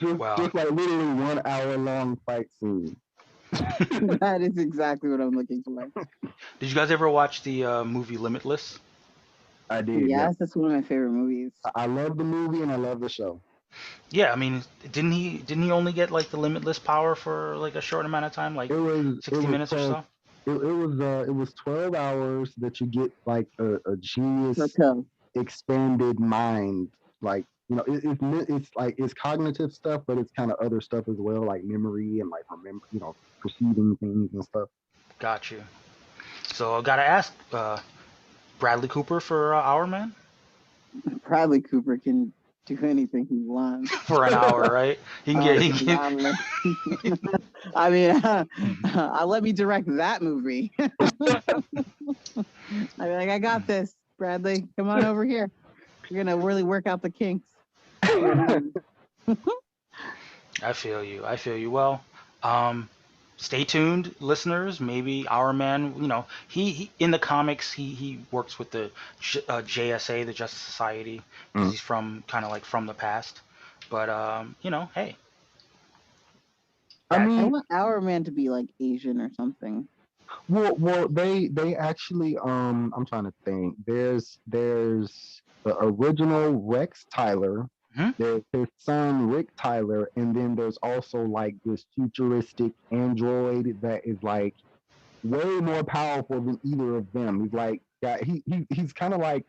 Wow. Just like literally 1 hour long fight scene. That is exactly what I'm looking for. Did you guys ever watch the movie Limitless? I did. Yes, that's one of my favorite movies. I love the movie and I love the show. Yeah, I mean, didn't he only get like the limitless power for like a short amount of time, like 60 minutes or so? It was 12 hours that you get like a genius Okay. expanded mind. Like, it's like it's cognitive stuff, but it's kind of other stuff as well, like memory and like remember, perceiving things and stuff. Got you. So I gotta ask, Bradley Cooper for Our Man Bradley Cooper can do anything he wants. for an hour, right? He can get. He can get I mean, let me direct that movie. I'd be like, I got this, Bradley. Come on over here. You're gonna really work out the kinks. I feel you. I feel you. Well, stay tuned, listeners. Maybe Our Man. He in the comics he works with the JSA, the Justice Society, because he's from kind of like from the past. But hey, I That- I mean, want Our Man to be like Asian or something. well, they actually, I'm trying to think. There's the original Rex Tyler. Mhm. There's his son Rick Tyler, and then there's also like this futuristic android that is like way more powerful than either of them. He's like, yeah, he's kind of like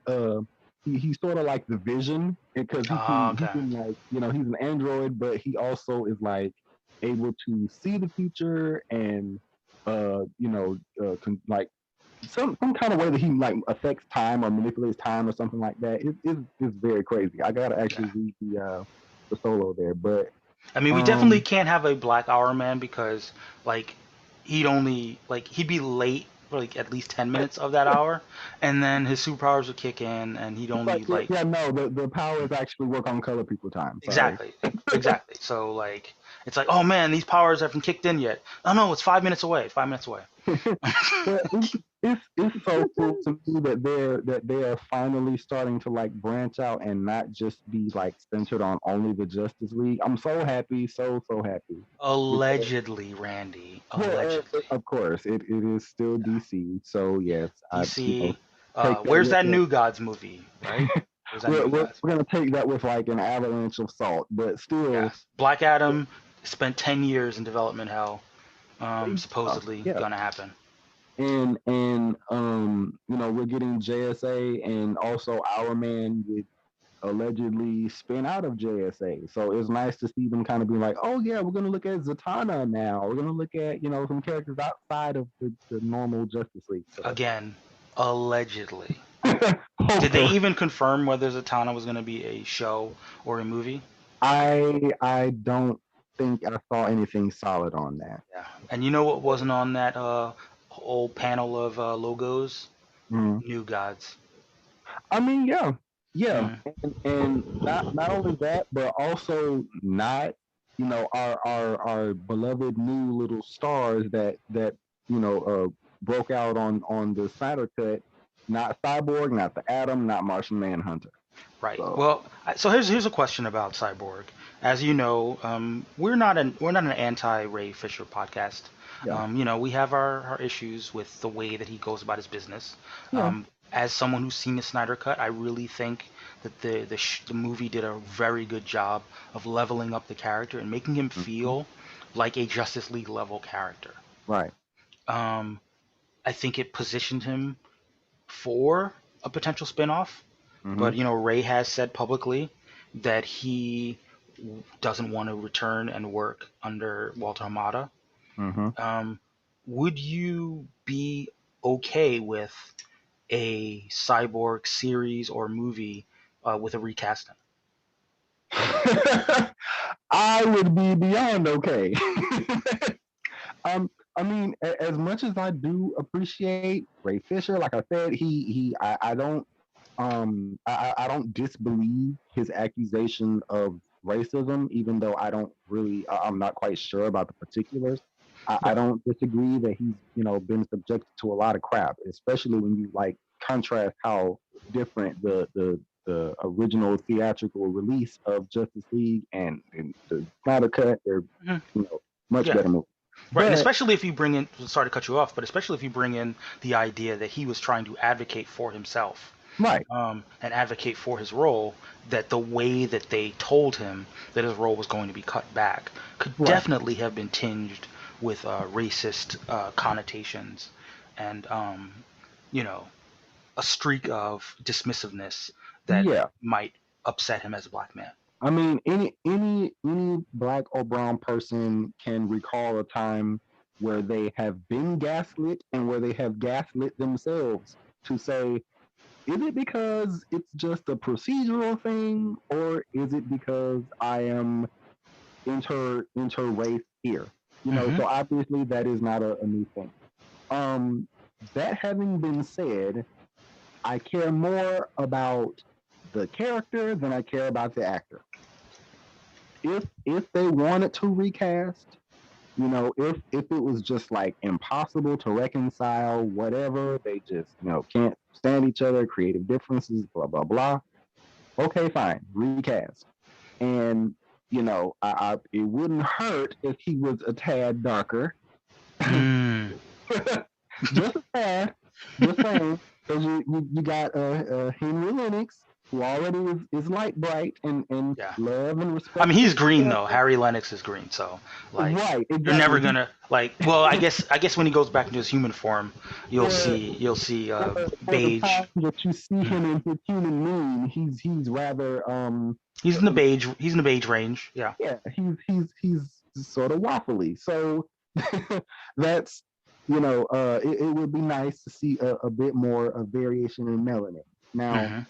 he's sort of like the Vision because Oh, he okay. can like he's an android, but he also is like able to see the future and like some kind of way that he like affects time or manipulates time or something like that. It's very crazy. I gotta actually Yeah. read the solo there, but I mean, we definitely um can't have a Black Hour Man because, like, he'd be late for like at least 10 minutes of that hour, and then his superpowers would kick in, and he'd it's like only like yeah, no, the powers actually work on color people time. Sorry. exactly, exactly. So like, it's like, oh man, these powers haven't kicked in yet. Oh no, it's 5 minutes away. 5 minutes away. But it's so cool to me that they are finally starting to like branch out and not just be like centered on only the Justice League. I'm so happy, so happy. Because, Allegedly, Randy. well, Allegedly. of course, it is still DC. So yes, I DC. take that Where's with that New Gods movie? Right? Where's that New we're Gods? gonna take that with like an avalanche of salt, but still, Yes. Black Adam spent 10 years in development hell. uh, Supposedly yeah. gonna happen. And we're getting JSA and also Our Man with allegedly spin out of JSA. So it's nice to see them kind of be like, oh yeah, we're gonna look at Zatanna now. We're gonna look at some characters outside of the normal Justice League. So Again, allegedly. Did they hopefully, even confirm whether Zatanna was gonna be a show or a movie? I don't think I saw anything solid on that. Yeah. And you know what wasn't on that whole panel of logos? Mhm. New Gods. I mean, yeah, yeah, Mm. and not only that, but also not our beloved new little stars that broke out on the Snyder cut. Not Cyborg, not the Atom, not Martian Manhunter. Right. So Well, so here's a question about Cyborg. As you know, we're not an anti-Ray Fisher podcast. yeah, We have our issues with the way that he goes about his business. yeah, As someone who's seen the Snyder Cut, I really think that the movie did a very good job of leveling up the character and making him mhm, feel like a Justice League level character. right, Um, I think it positioned him for a potential spinoff. hmm But Ray has said publicly that he doesn't want to return and work under Walter Hamada. hmm Um, would you be okay with a Cyborg series or movie with a recasting? I would be beyond okay. I mean, as much as I do appreciate Ray Fisher, like I said, I don't, I don't disbelieve his accusation of racism, even though I don't really, I'm not quite sure about the particulars. I Right. don't disagree that he's, been subjected to a lot of crap, especially when you like contrast how different the original theatrical release of Justice League and the Snyder Cut. They're, Mhm. much Yeah. better movies. Right, and But especially if you bring in, sorry to cut you off, but especially if you bring in the idea that he was trying to advocate for himself, right, and advocate for his role, that the way that they told him that his role was going to be cut back could right, definitely have been tinged with racist connotations and, you know, a streak of dismissiveness that yeah. might upset him as a black man. I mean, any black or brown person can recall a time where they have been gaslit and where they have gaslit themselves to say, is it because it's just a procedural thing, or is it because I am interrace here? Hmm. So obviously that is not a new thing. Um, that having been said, I care more about the character than I care about the actor. If they wanted to recast, if it was just like impossible to reconcile, whatever, they just can't stand each other, creative differences, blah blah blah. Okay, fine, recast. And it wouldn't hurt if he was a tad darker. Mm, Just a tad. Just saying. Because you got Henry Lennox, who already is light bright and yeah. love and I respect mean, he's his green though. character. Harry Lennox is green, so like Right, you're never exactly. gonna like. Well, I guess when he goes back into his human form, you'll For see for the beige. time that you see Mm. him in his human moon, he's rather He's in the beige. He's in the beige range. Yeah. yeah, he's sort of waffly. So that's it would be nice to see a bit more of variation in melanin. Now, Hmm.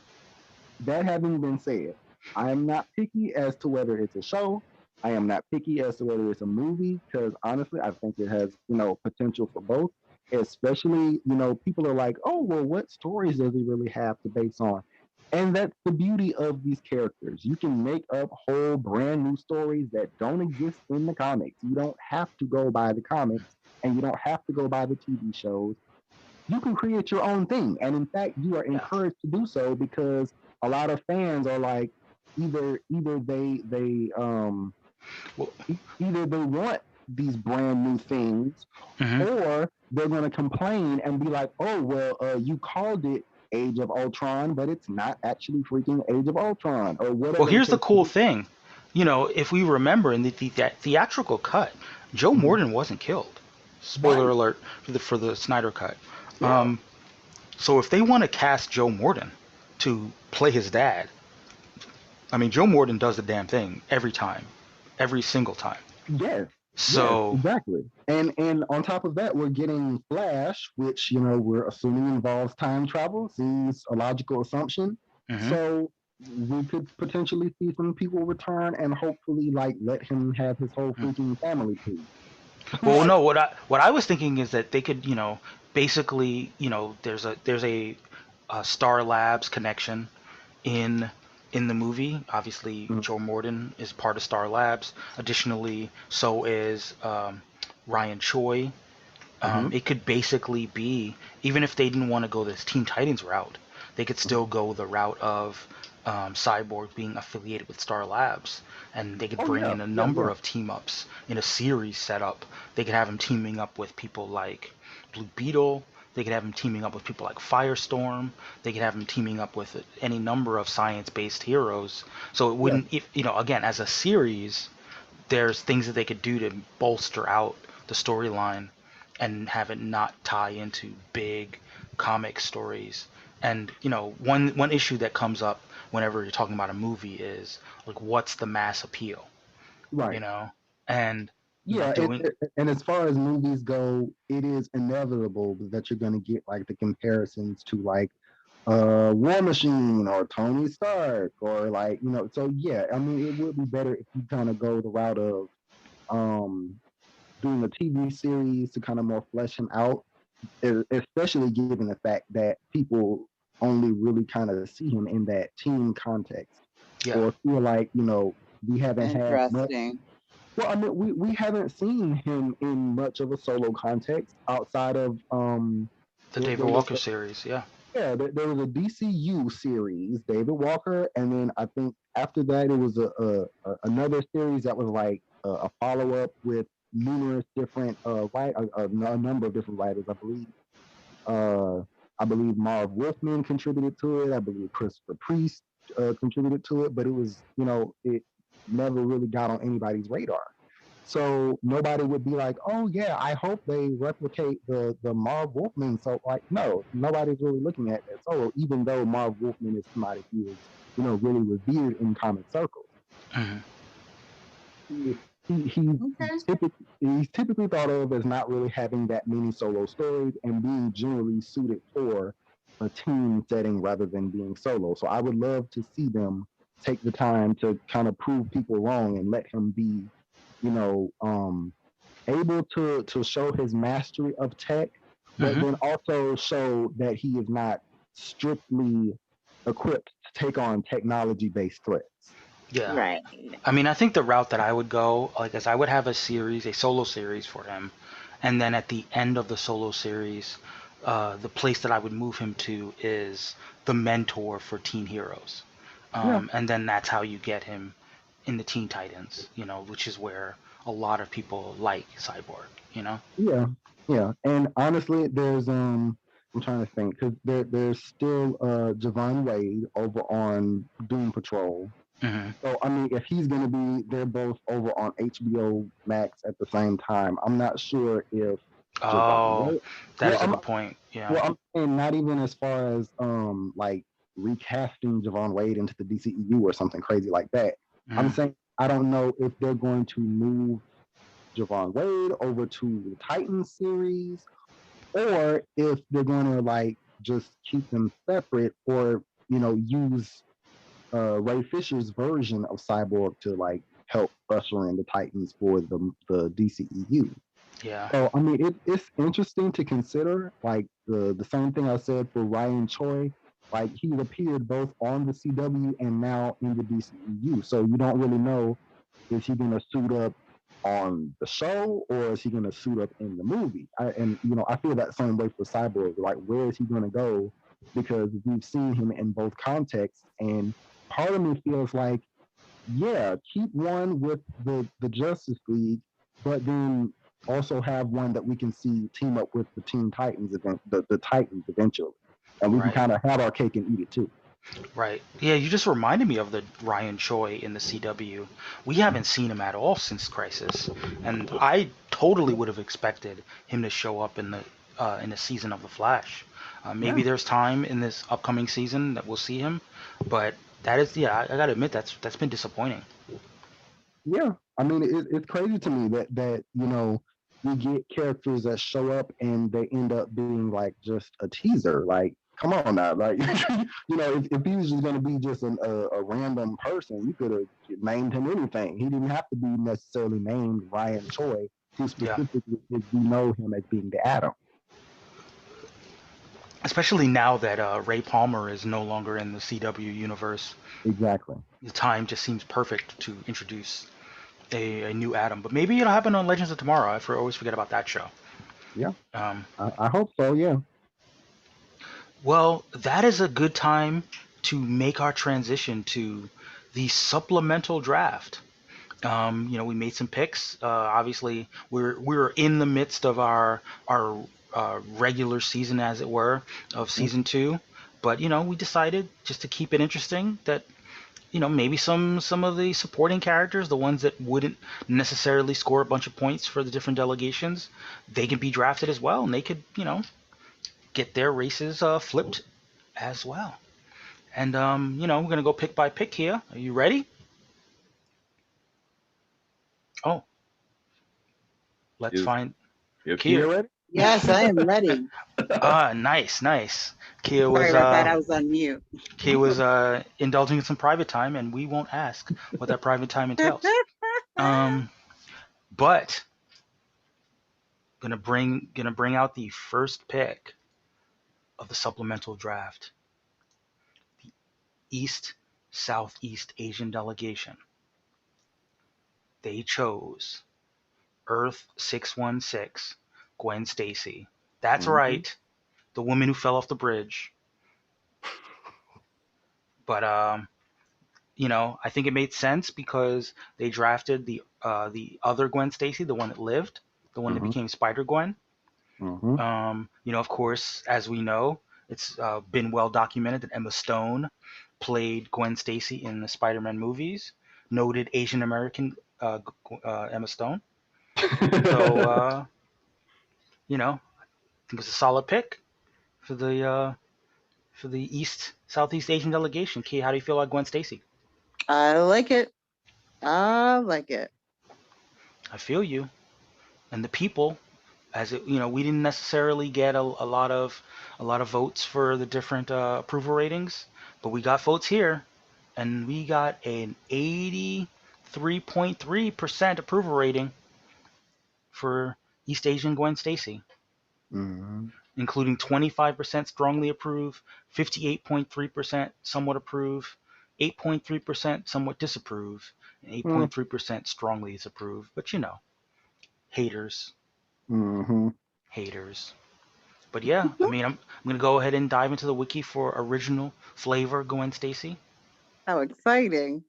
that having been said, I am not picky as to whether it's a show. I am not picky as to whether it's a movie because honestly, I think it has potential for both. Especially, people are like, oh well, what stories does he really have to base on? And that's the beauty of these characters. You can make up whole brand new stories that don't exist in the comics. You don't have to go by the comics and you don't have to go by the TV shows. You can create your own thing. And in fact, you are Yeah. encouraged to do so because a lot of fans are like, either Well, either they want these brand new things hmm. or they're going to complain and be like, oh well, you called it Age of Ultron, but it's not actually freaking Age of Ultron or Well, whatever the here's the case may cool be. thing. If we remember in the theatrical cut, Joe Mhm. Morton wasn't killed. Spoiler Right. alert for the Snyder cut. Yeah. Um, so if they want to cast Joe Morton to play his dad, I mean, Joe Morton does the damn thing every time, every single time. Yes. Yes, So, exactly. And on top of that, we're getting Flash, which we're assuming involves time travel. Seems a logical assumption. mhm. So we could potentially see some people return and hopefully like let him have his whole freaking family tree. Well, Like, no, what I was thinking is that they could, basically, there's a Star Labs connection in in the movie. Obviously, mm, Joe Morton is part of Star Labs. Additionally, so is Ryan Choi. mhm, It could basically be, even if they didn't want to go this Teen Titans route, they could mhm. still go the route of Cyborg being affiliated with Star Labs, and they could Oh bring yeah, in a yeah, number yeah. of team ups in a series setup. They could have him teaming up with people like Blue Beetle. They could have him teaming up with people like Firestorm. They could have him teaming up with any number of science-based heroes. So it Yeah. wouldn't, if again, as a series, there's things that they could do to bolster out the storyline and have it not tie into big comic stories. And one issue that comes up whenever you're talking about a movie is like, what's the mass appeal? You Right. know, and Yeah, doing and as far as movies go, it is inevitable that you're going to get like the comparisons to like War Machine or Tony Stark or like So yeah, I mean, it would be better if you kind of go the route of um doing a TV series to kind of more flesh him out, especially given the fact that people only really kind of see him in that team context yeah, or feel like we haven't had much. Interesting. Well, I mean, we haven't seen him in much of a solo context outside of the there David was Walker series. Yeah, there was a DCU series, David Walker, and then I think after that it was another series that was like a follow up with numerous different a number of different writers. Uh, I believe Marv Wolfman contributed to it. I believe Christopher Priest contributed to it, but it was it never really got on anybody's radar. So nobody would be like, "Oh yeah, I hope they replicate the Marv Wolfman." So like, no, nobody's really looking at that solo, even though Marv Wolfman is somebody who is really revered in comic circles. hmm. He, he's Okay. typically thought of as not really having that many solo stories and being generally suited for a team setting rather than being solo. So I would love to see them take the time to kind of prove people wrong and let him be, you know, um, able to show his mastery of tech, but Hmm. then also show that he is not strictly equipped to take on technology based threats. Yeah. Right. I mean, I think the route that I would go, like, is I would have a solo series for him, and then at the end of the solo series, the place that I would move him to is the mentor for teen heroes, Yeah. and then that's how you get him in the Teen Titans, which is where a lot of people like Cyborg. Yeah, yeah. And honestly, there's I'm trying to think because there's still Javon Wade over on Doom Patrol. Hmm. So I mean, if he's gonna be, they're both over on HBO Max at the same time. I'm not sure if Javon Oh, Wade. that Well, is a good point. Yeah. I'm saying not even as far as like recasting Javon Wade into the DCEU or something crazy like that. I'm Mm. saying I don't know if they're going to move Javon Wade over to the Titans series, or if they're going to like just keep them separate, or use Ray Fisher's version of Cyborg to like help usher in the Titans for the DCEU. Yeah. So I mean, it's interesting to consider. Like the same thing I said for Ryan Choi. Like he's appeared both on the CW and now in the DCEU. So you don't really know, is he going to suit up on the show or is he going to suit up in the movie? And I feel that same way for Cyborg. Like where is he going to go? Because we've seen him in both contexts, and part of me feels like, yeah, keep one with the Justice League, but then also have one that we can see team up with the Teen Titans the Titans eventually, and we can Right. kind of have our cake and eat it too. Right. Yeah, you just reminded me of the Ryan Choi in the CW. We haven't seen him at all since Crisis, and I totally would have expected him to show up in the season of The Flash. Maybe Yeah, there's time in this upcoming season that we'll see him, but that is, yeah, I gotta admit that's been disappointing. yeah. I mean, it's crazy to me that we get characters that show up and they end up being like just a teaser. Like, come on now, like if he was just going to be just a random person, you could have named him anything. He didn't have to be necessarily named Ryan Choi, who Yeah. specifically is, we know him as being the Atom. Especially now that Ray Palmer is no longer in the CW universe, Exactly. the time just seems perfect to introduce a new Adam. But maybe it'll happen on Legends of Tomorrow. Always forget about that show. Yeah, Um, I hope so. Yeah. well, that is a good time to make our transition to the supplemental draft. We made some picks. Obviously, we're in the midst of our regular season, as it were, of season 2. But we decided just to keep it interesting that maybe some of the supporting characters, the ones that wouldn't necessarily score a bunch of points for the different delegations, they can be drafted as well, and they could get their races flipped as well. And we're gonna go pick by pick here. Are you ready? Oh, let's Is find Kia Kia. ready? Yes, I am ready. Nice, nice. Kia Sorry was about that. I was on mute. Kia was indulging in some private time, and we won't ask what that private time entails. Um, but gonna bring out the first pick of the supplemental draft, the East Southeast Asian delegation. They chose Earth 616, Gwen Stacy. That's Mhm. right, the woman who fell off the bridge. But I think it made sense because they drafted the other Gwen Stacy, the one that lived, the one that Mhm. became Spider Gwen. Mhm. Of course, as we know, it's been well documented that Emma Stone played Gwen Stacy in the Spider-Man movies. Noted Asian American Emma Stone. So I think it's a solid pick for the East Southeast Asian delegation. Key, how do you feel about Gwen Stacy? I like it. I like it. I feel you. And the people, as it we didn't necessarily get a lot of votes for the different approval ratings, but we got votes here, and we got an 83.3% approval rating for East Asian Gwen Stacy, Mhm. including 25% strongly approve, 58.3% somewhat approve, 8.3% somewhat disapprove, and Mm. 8.3% strongly disapprove. But haters, Mhm. haters. But yeah, I mean, I'm gonna go ahead and dive into the wiki for original flavor Gwen Stacy. How exciting.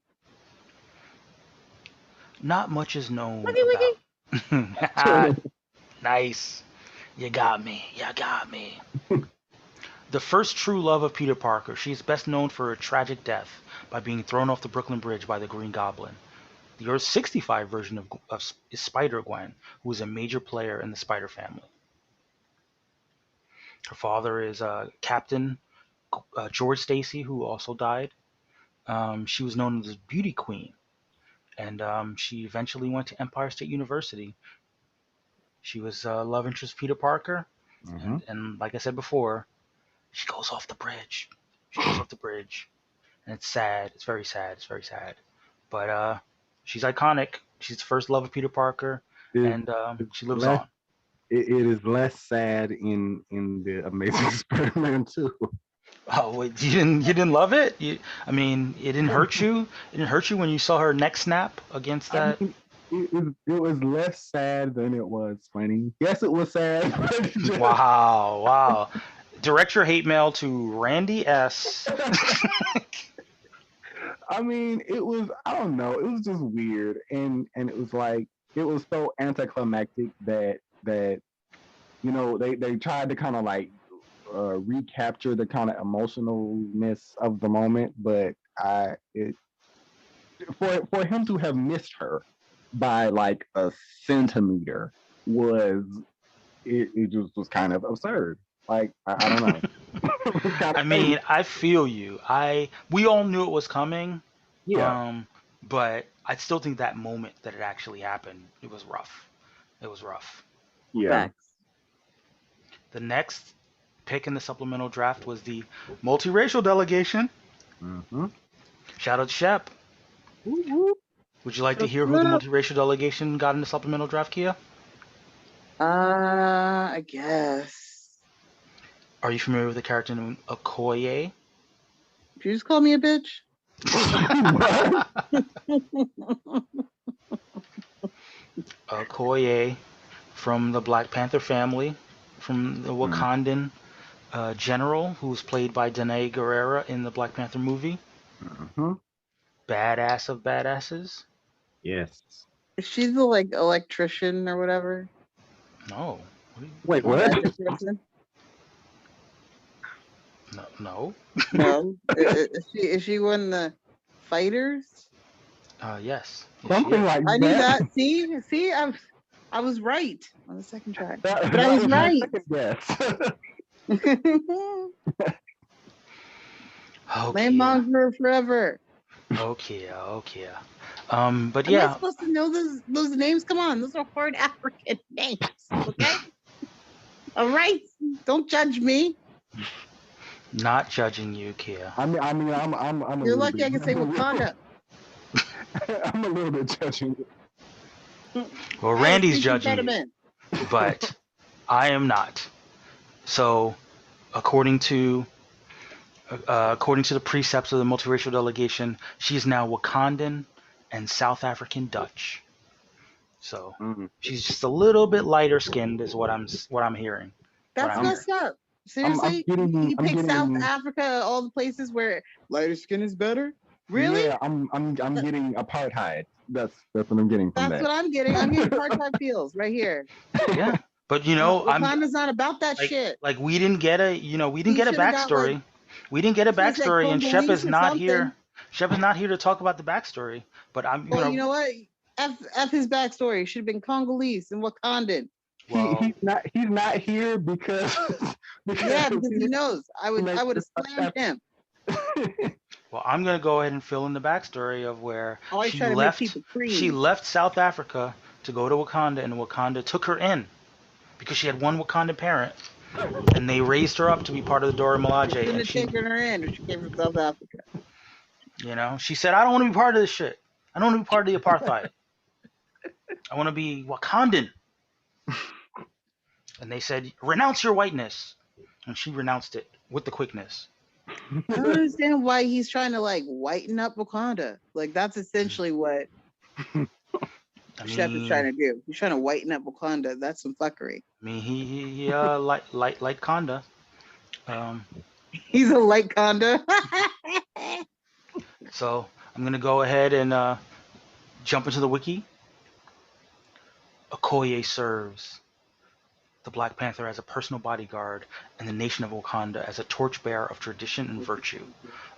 not much is known Wiggy, wiggy. about. Nice. You got me. You got me. The first true love of Peter Parker, she is best known for her tragic death by being thrown off the Brooklyn Bridge by the Green Goblin. The Earth 65 version of is Spider-Gwen, who is a major player in the Spider family. Her father is Captain George Stacy, who also died. She was known as Beauty Queen, and she eventually went to Empire State University. She was love interest Peter Parker, Mm-hmm. and like I said before, she goes off the bridge. She goes off the bridge, and it's sad. It's very sad. It's very sad. But she's iconic. She's the first love of Peter Parker, and It's she lives less, on. it is less sad in the Amazing Spider-Man 2. Oh, wait, you didn't love it? I mean, it didn't hurt you. It didn't hurt you when you saw her neck snap against I that. mean, it was less sad than it was funny. Yes, it was sad. But it just- Wow, wow. Direct your hate mail to Randy S. I mean, it was, I don't know, it was just weird, and it was like, it was so anticlimactic that they tried to kind of like recapture the kind of emotionalness of the moment, but for him to have missed her by like a centimeter was it just was kind of absurd. Like I don't know. It was kind I of mean, I feel you. We all knew it was coming. yeah. But I still think that moment that it actually happened, it was rough. It was rough. Yeah. Facts. The next pick in the supplemental draft was the multiracial delegation. Mm-hmm. Shout out to Shep. Would you like to hear who the multiracial delegation got in the supplemental draft, Kia? I guess. Are you familiar with the character named Okoye? Did you just call me a bitch? Okoye from the Black Panther family, from the Wakandan general who was played by Danae Guerrera in the Black Panther movie. Mm-hmm. Badass of badasses. Yes. Is she the like electrician or whatever? No. Wait, what? Magic person? No. No. Is she one of the fighters? Yes. Something like I knew that. that. See, I was right on the second try. That But I was my right. second guess. Okay. Landmonger forever. Okay. But Am I yeah, supposed to know those names? Come on, those are hard African names. Okay. All right. Don't judge me. not judging you, Kia. I'm a You're little lucky bit, I can say Wakanda. I'm a little bit judging. Well, Hey, Randy's speech judging you, impediment. but I am not. So, according to the precepts of the multiracial delegation, she is now Wakandan and South African Dutch. So she's just a little bit lighter skinned, is what I'm hearing. That's I'm messed up. Seriously, getting- you I'm pick South getting- Africa, all the places where lighter skin is better. Really? Yeah, I'm getting apartheid. That's what I'm getting from That's that. what I'm getting. I'm getting apartheid feels right here. Yeah, but Wakanda's not about that like, shit. like we didn't get a should've got, backstory. like- We didn't get a should've said backstory, and Shep Congolese is or not something. here. Shep is not here to talk about the backstory. But Well, you know what? F his backstory. Should have been Congolese and Wakandan. well, He's not here because Yeah, because he knows. I would have slammed him. well, I'm gonna go ahead and fill in the backstory of where Always she trying to left. make people cream. She left South Africa to go to Wakanda, and Wakanda took her in because she had one Wakandan parent, and they raised her up to be part of the Dora Milaje. Shouldn't And have taken her in if she came from South Africa. she said, "I don't want to be part of this shit. I don't want to be part of the apartheid. I want to be Wakandan." And they said, "Renounce your whiteness," and she renounced it with the quickness. I don't understand why he's trying to like whiten up Wakanda. Like that's essentially what Shep is trying to do. He's trying to whiten up Wakanda. That's some fuckery. I mean, he like Conda. He's a light Conda. So I'm gonna go ahead and jump into the wiki Okoye serves the Black Panther as a personal bodyguard and the nation of Wakanda as a torchbearer of tradition and virtue.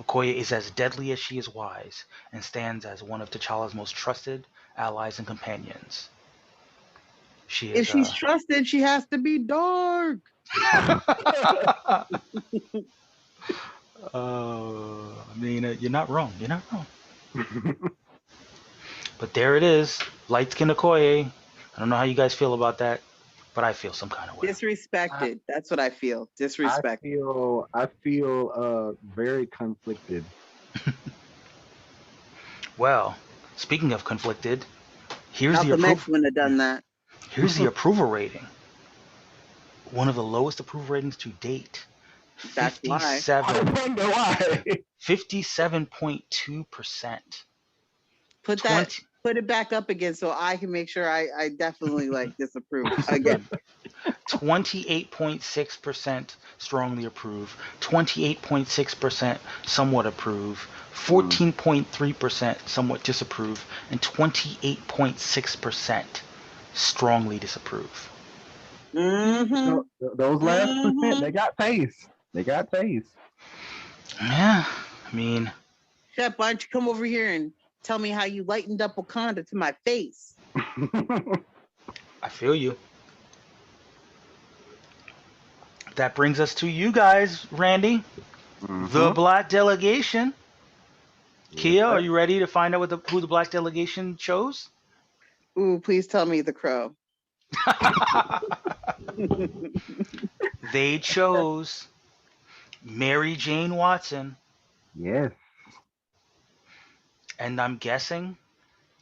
Okoye is as deadly as she is wise and stands as one of T'Challa's most trusted allies and companions. She If is she's trusted, she has to be dark. I mean, you're not wrong. You're not wrong. But there it is, light-skinned Okoye. I don't know how you guys feel about that, but I feel some kind of way. Disrespected. That's what I feel. Disrespected. I feel very conflicted. Well, speaking of conflicted, here's the Malcolm X wouldn't have done that. Here's the approval rating. One of the lowest approval ratings to date. That's why. 57.2%. Put it back up again so I can make sure I definitely like disapprove again. 28.6% strongly approve, 28.6% somewhat approve, 14.3% somewhat disapprove, and 28.6% strongly disapprove. Mm-hmm. Those last percent, they got taste. Yeah, I mean, Shep, why don't you come over here and tell me how you lightened up Wakanda to my face? I feel you. That brings us to you guys, Randy. The Black Delegation. Kia, are you ready to find out who the Black Delegation chose? Ooh, please tell me the Crow. They chose Mary Jane Watson. Yes. And I'm guessing,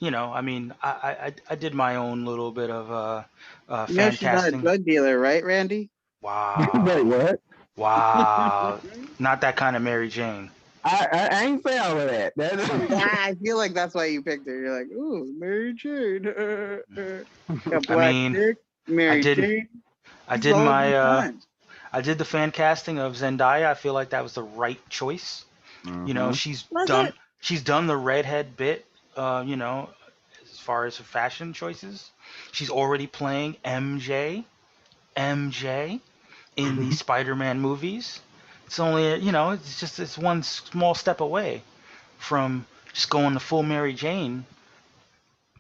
I did my own little bit of fan She's not a casting. drug dealer, right, Randy? Wow. Wait, what? Wow. Not that kind of Mary Jane. I ain't say all of that. I feel like that's why you picked her. You're like, ooh, Mary Jane. Mary Jane. I did the fan casting of Zendaya. I feel like that was the right choice. She's done the redhead bit, as far as her fashion choices. She's already playing MJ in the Spider-Man movies. It's only, it's one small step away from just going the full Mary Jane,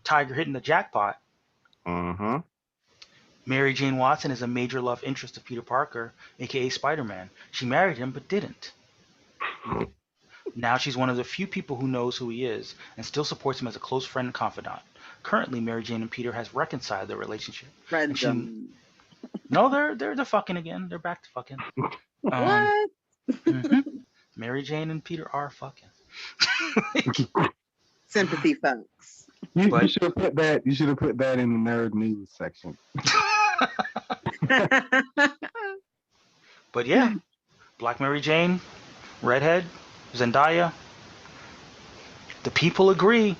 Tiger hitting the jackpot. Mary Jane Watson is a major love interest of Peter Parker, aka Spider-Man. She married him but didn't. Now she's one of the few people who knows who he is and still supports him as a close friend and confidant. Currently, Mary Jane and Peter has reconciled their relationship. No, they're fucking again. They're back to fucking. What? Mary Jane and Peter are fucking. Sympathy, folks. You should have put that. You should have put that in the nerd news section. But yeah, Black Mary Jane, redhead, Zendaya. The people agree.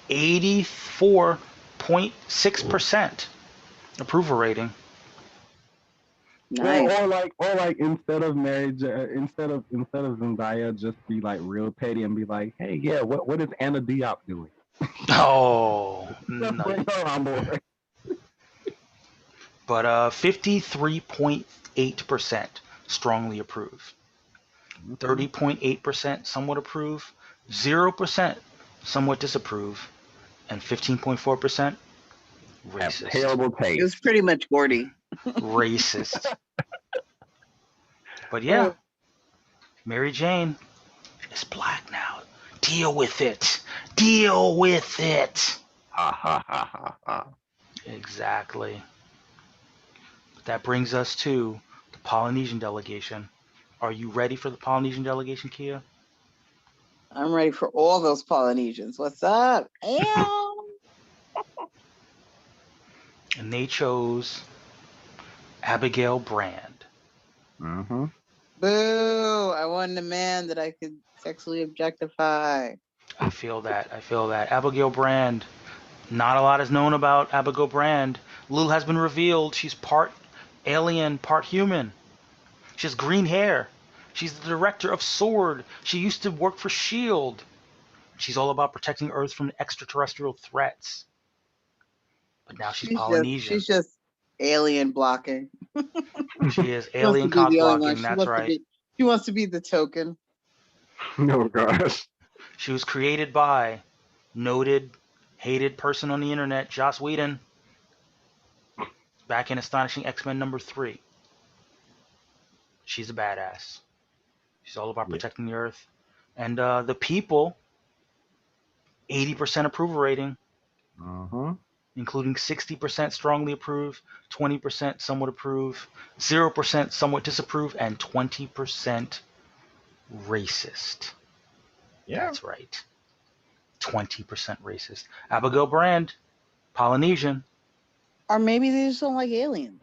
84.6% approval rating. Nice. Or like instead of Zendaya, just be like real petty and be like, hey, yeah, what is Anna Diop doing? Oh, Bring nice. her on board. But 53.8% strongly approve, 30.8% somewhat approve, 0% somewhat disapprove, and 15.4% racist. Terrible taste. It was pretty much Gordy. Racist. But yeah, Mary Jane is black now. Deal with it. Deal with it. Ha ha ha ha ha. Exactly. That brings us to the Polynesian delegation. Are you ready for the Polynesian delegation, Kia? I'm ready for all those Polynesians. What's up? And they chose Abigail Brand. Mm-hmm. Boo! I wanted a man that I could sexually objectify. I feel that. Abigail Brand. Not a lot is known about Abigail Brand. Little has been revealed. She's part alien, part human. She has green hair. She's the director of SWORD. She used to work for S.H.I.E.L.D. She's all about protecting Earth from extraterrestrial threats. but now she's She's Polynesian. just alien blocking. She is She wants to alien be cock the only one. blocking. That's right. She wants to be the token. Oh gosh. She was created by noted, hated person on the internet, Joss Whedon, back in Astonishing X-Men #3. She's a badass. She's all about Yeah. protecting the Earth. And the people, 80% approval rating, including 60% strongly approve, 20% somewhat approve, 0% somewhat disapprove, and 20% racist. Yeah. That's right. 20% racist. Abigail Brand, Polynesian. Or maybe they just don't like aliens.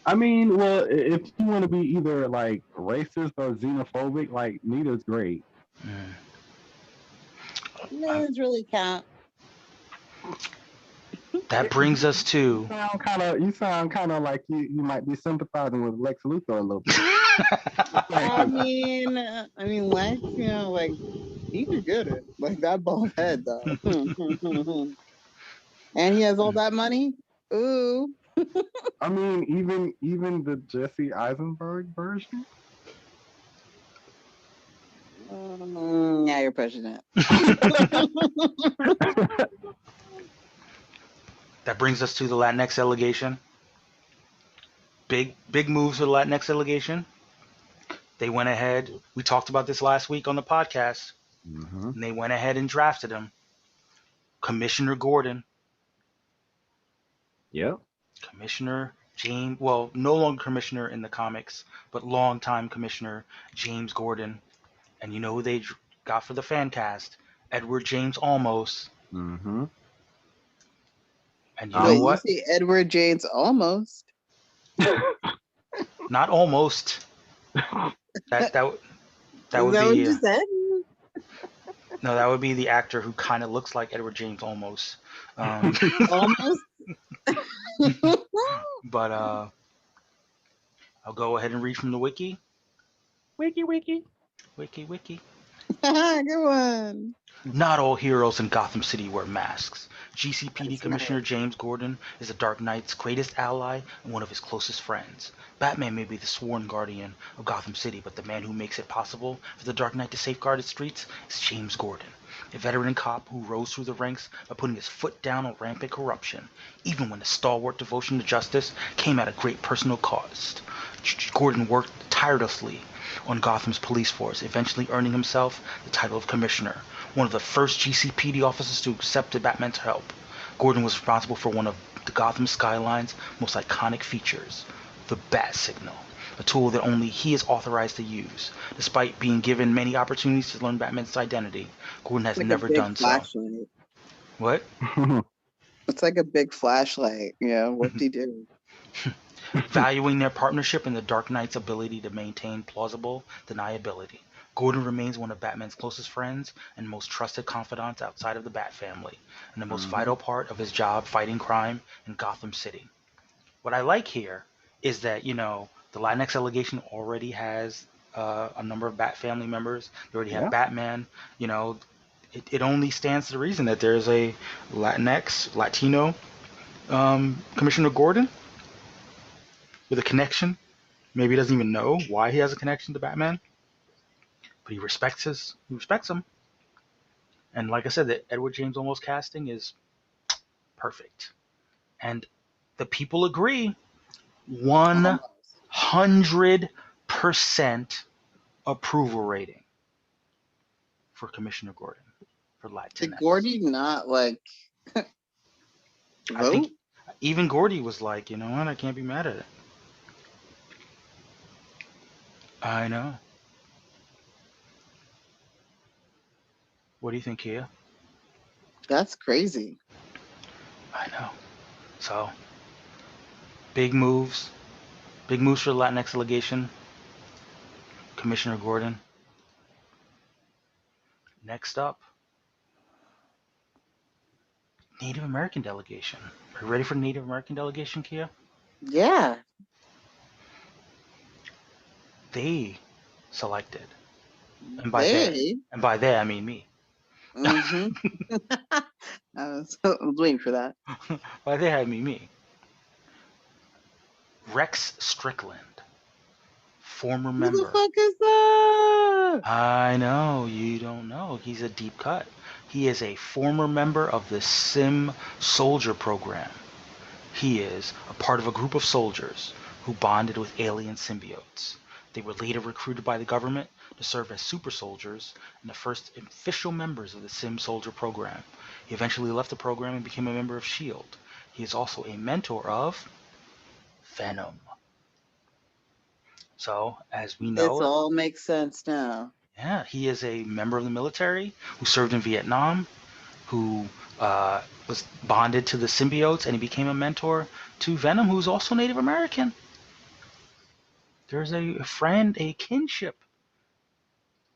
I mean, well, if you want to be either like racist or xenophobic, like neither's great. Aliens really count. That brings us to. You sound kind of like you might be sympathizing with Lex Luthor a little bit. I mean, Lex, like he could get it. Like that bald head though. And he has all that money. Ooh. I mean, even the Jesse Eisenberg version. Yeah, you're pushing it. That brings us to the Latinx allegation. Big moves for the Latinx allegation. They went ahead. We talked about this last week on the podcast. And they went ahead and drafted him. Commissioner Gordon. Yep. Commissioner James, well, no longer commissioner in the comics, but longtime Commissioner James Gordon. And you know who they got for the fan cast? Edward James Olmos. Mm-hmm. And you know what? You see Edward James almost. Not almost. That would what be. you said? No, that would be the actor who kind of looks like Edward James Olmos. Almost. But I'll go ahead and read from the wiki. Wiki. Wiki. Good one. Not all heroes in Gotham City wear masks. GCPD That's Commissioner nice. James Gordon is the Dark Knight's greatest ally and one of his closest friends. Batman may be the sworn guardian of Gotham City, but the man who makes it possible for the Dark Knight to safeguard its streets is James Gordon, a veteran cop who rose through the ranks by putting his foot down on rampant corruption, even when his stalwart devotion to justice came at a great personal cost. Gordon worked tirelessly on Gotham's police force, eventually earning himself the title of Commissioner, one of the first GCPD officers to accept Batman's help. Gordon was responsible for one of the Gotham skyline's most iconic features, the Bat Signal, a tool that only he is authorized to use. Despite being given many opportunities to learn Batman's identity, Gordon has never done flashlight. so. What? It's like a big flashlight. Yeah, what'd he do? Valuing their partnership and the Dark Knight's ability to maintain plausible deniability, Gordon remains one of Batman's closest friends and most trusted confidants outside of the Bat family, and the most vital part of his job fighting crime in Gotham City. What I like here is that, the Latinx allegation already has a number of Bat family members. They already have Batman. It only stands to reason that there's a Latino Commissioner Gordon with a connection. Maybe he doesn't even know why he has a connection to Batman, but he respects him. And like I said, the Edward James Olmos casting is perfect, and the people agree. 100% approval rating for Commissioner Gordon for Latinx. Did Gordy not vote? I think even Gordy was like, you know what, I can't be mad at it. I know. What do you think, Kia? That's crazy. I know. So, big moves for the Latinx allegation. Commissioner Gordon. Next up, Native American delegation. Are you ready for the Native American delegation, Kia? Yeah. They selected, and by they I mean me. Mm-hmm. I was waiting for that. Why they had me? Rex Strickland, former Who the member. fuck is that? I know, you don't know. He's a deep cut. He is a former member of the Sim Soldier program. He is a part of a group of soldiers who bonded with alien symbiotes. They were later recruited by the government to serve as super soldiers and the first official members of the Sim Soldier program. He eventually left the program and became a member of S.H.I.E.L.D. He is also a mentor of Venom. So, as we This know, all makes sense now. yeah, he is a member of the military who served in Vietnam, who was bonded to the symbiotes, and he became a mentor to Venom, who's also Native American. There's a friend, a kinship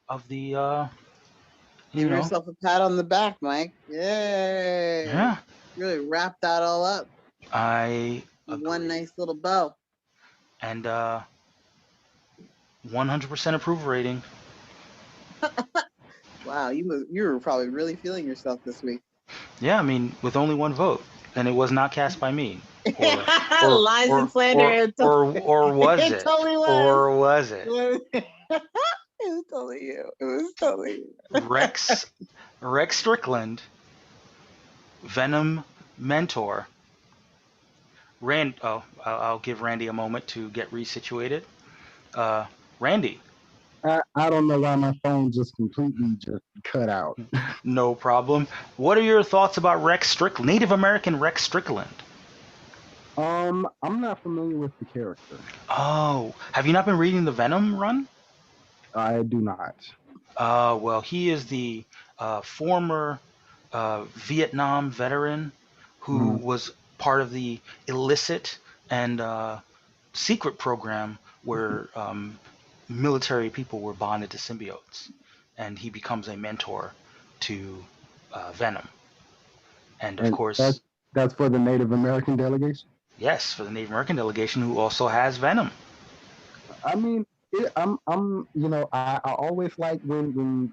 of the, you Give know, yourself a pat on the back, Mike. Yay! yeah, Really wrap that all up I in one agree. nice little bow. And 100% approval rating. Wow, you were probably really feeling yourself this week. Yeah, I mean, with only one vote, and it was not cast by me. Lies and slander. Or was It it? totally was. Or was it? It was totally you. It was totally you. Rex Strickland, Venom mentor. I'll give Randy a moment to get resituated. Randy, I don't know why my phone just completely just cut out. no problem. What are your thoughts about Rex Strickland, Native American Rex Strickland? I'm not familiar with the character. Oh, have you not been reading the Venom run? I do not. Well, he is the former Vietnam veteran who was part of the illicit and secret program where military people were bonded to symbiotes, and he becomes a mentor to Venom. And of And course, that's for the Native American delegation. yes, for the Native American delegation who also has Venom. I mean, I always like when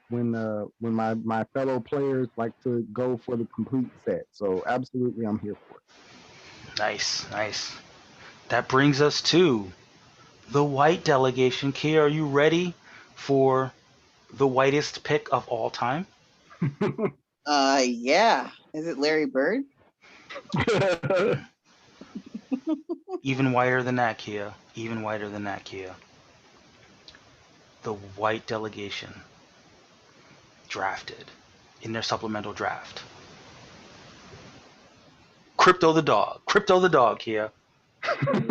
my fellow players like to go for the complete set. So absolutely, I'm here for it. Nice, nice. That brings us to the white delegation. Kia, are you ready for the whitest pick of all time? Yeah. Is it Larry Bird? Even whiter than that, Kia. Even whiter than that, Kia. The white delegation drafted in their supplemental draft. Crypto the dog. Crypto the dog, Kia.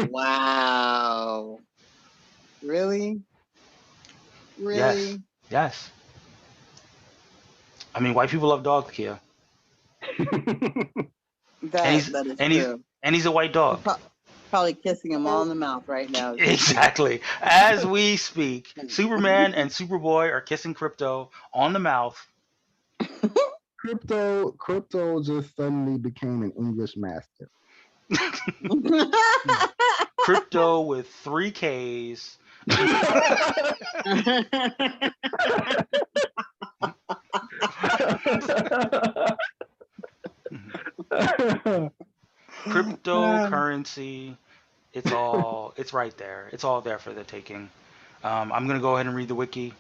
Wow. Really? Really? Yes. Yes. I mean, white people love dogs, Kia. That is true. And he's a white dog. Probably kissing him all in the mouth right now. Exactly. As we speak, Superman and Superboy are kissing Crypto on the mouth. Crypto just suddenly became an English master. Crypto with 3 Ks. Cryptocurrency. It's right there. It's all there for the taking. I'm going to go ahead and read the wiki.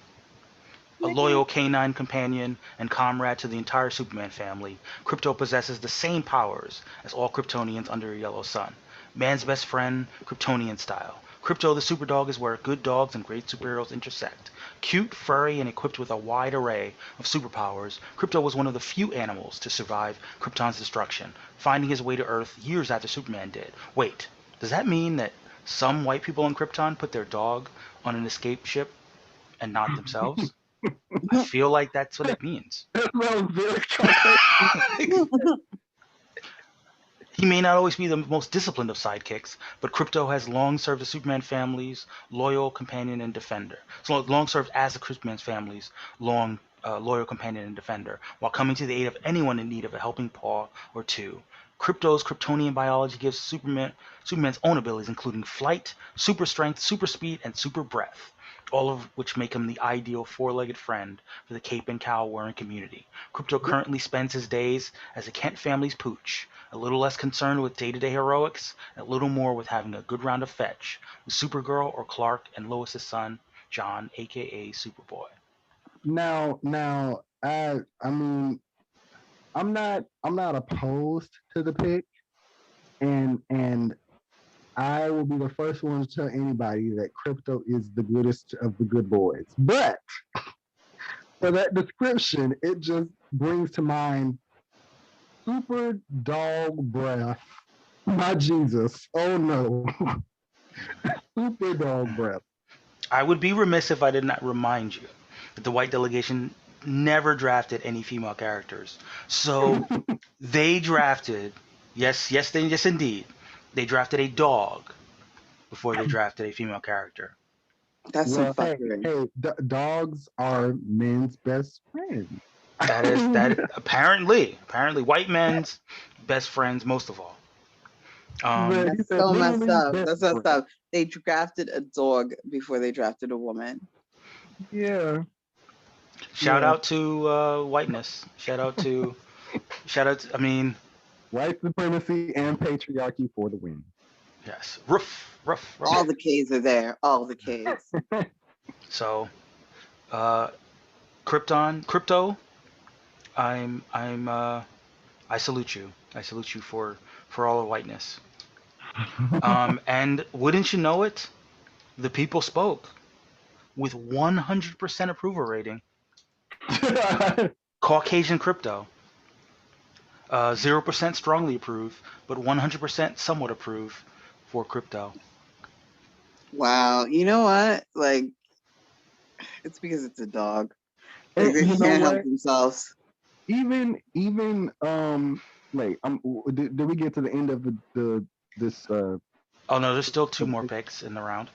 A loyal canine companion and comrade to the entire Superman family, Crypto possesses the same powers as all Kryptonians under a yellow sun. Man's best friend, Kryptonian style. Crypto the Superdog is where good dogs and great superheroes intersect. Cute, furry, and equipped with a wide array of superpowers, Crypto was one of the few animals to survive Krypton's destruction, finding his way to Earth years after Superman did. Wait, does that mean that some white people on Krypton put their dog on an escape ship and not themselves? I feel like that's what it means. He may not always be the most disciplined of sidekicks, but Crypto has long served the Superman family's loyal companion and defender. So long served as the Superman's family's loyal companion and defender, while coming to the aid of anyone in need of a helping paw or two. Crypto's Kryptonian biology gives Superman's own abilities, including flight, super strength, super speed, and super breath. all of which make him the ideal four-legged friend for the cape and cowl wearing community. Crypto currently spends his days as a Kent family's pooch, a little less concerned with day-to-day heroics, and a little more with having a good round of fetch with Supergirl or Clark and Lois's son, John, aka Superboy. Now, I mean, I'm not opposed to the pick, and I will be the first one to tell anybody that Crypto is the goodest of the good boys. But for that description, it just brings to mind super dog breath. My Jesus. Oh no. Super dog breath. I would be remiss if I did not remind you that the white delegation never drafted any female characters. So they drafted, yes, indeed, they drafted a dog before they drafted a female character. That's some Well, hey, fuckery. hey, dogs are men's best friends. That apparently white men's best friends most of all. But he That's said so messed literally up. best That's messed friends. up. They drafted a dog before they drafted a woman. Yeah. Shout Yeah. out to whiteness. I mean, White supremacy and patriarchy for the win. yes, roof. All the K's are there. All the K's. So, crypto. I salute you. I salute you for all the whiteness. And wouldn't you know it, the people spoke with 100% approval rating. Caucasian crypto. 0% strongly approve, but 100% somewhat approve for crypto. Wow. You know what? Like, it's because it's a dog. Like, And they you know can't help what? themselves. Even like did we get to the end of the this Oh no, there's still two more picks in the round.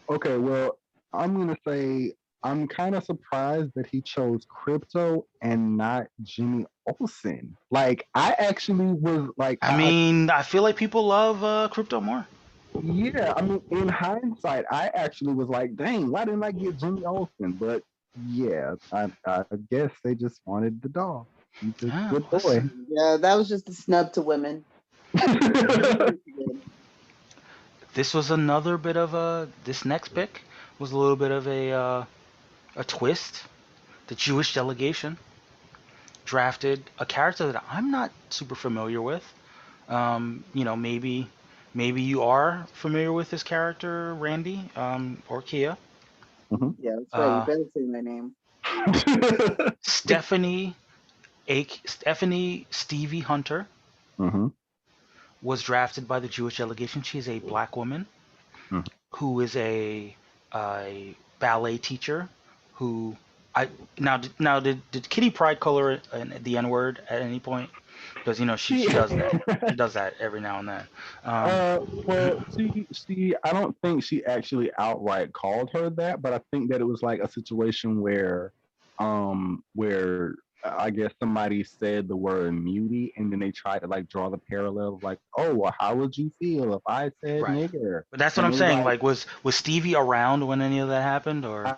okay, well, I'm gonna say I'm kind of surprised that he chose crypto and not Jimmy Olsen. Like I actually was like I mean, I feel like people love crypto more. yeah, I mean in hindsight, I actually was like, dang, why didn't I get Jimmy Olsen? But yeah, I guess they just wanted the dog. He's a Yeah, good boy. listen. Yeah, that was just a snub to women. This was another bit of a. This next pick was a little bit of a twist. The Jewish delegation drafted a character that I'm not super familiar with. Maybe you are familiar with this character, Randy, or Kia. Yeah, that's right. You Uh, better say my name. Stephanie Stevie Hunter Mhm, was drafted by the Jewish delegation. She is a black woman mhm. who is a ballet teacher. Who I now did Kitty Pryde color the N word at any point? Because she does that. She does that every now and then. Well, she, I don't think she actually outright called her that, but I think that it was like a situation where I guess somebody said the word mutie, and then they tried to like draw the parallel, like, oh, well, how would you feel if I said Right. nigger? But that's what And I'm it was saying. like, Like, was Stevie around when any of that happened, or?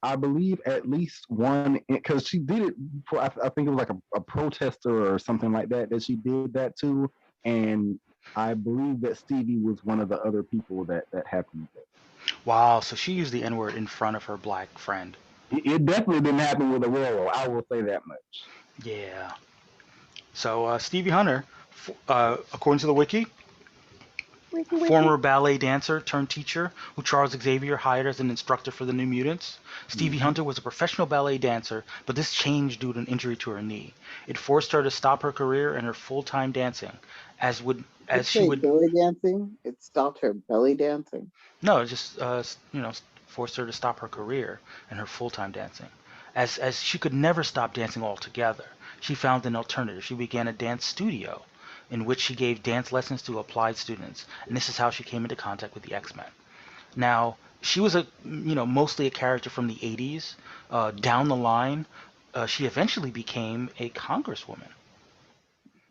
I believe at least one because she did it for I think it was like a protester or something like that she did that too, and I believe that Stevie was one of the other people that happened. Wow, so she used the N word in front of her black friend. It definitely didn't happen with Aurora. I will say that much. Yeah. So Stevie Hunter, according to the wiki, former ballet dancer turned teacher who Charles Xavier hired as an instructor for the New Mutants. Stevie Hunter was a professional ballet dancer, but this changed due to an injury to her knee. It forced her to stop her career and her full-time dancing, as she would. Belly dancing. It stopped her belly dancing. No, it just forced her to stop her career and her full-time dancing, as she could never stop dancing altogether. She found an alternative. She began a dance studio, in which she gave dance lessons to applied students, and this is how she came into contact with the X-Men. Now, she was mostly a character from the '80s. Down the line, she eventually became a congresswoman.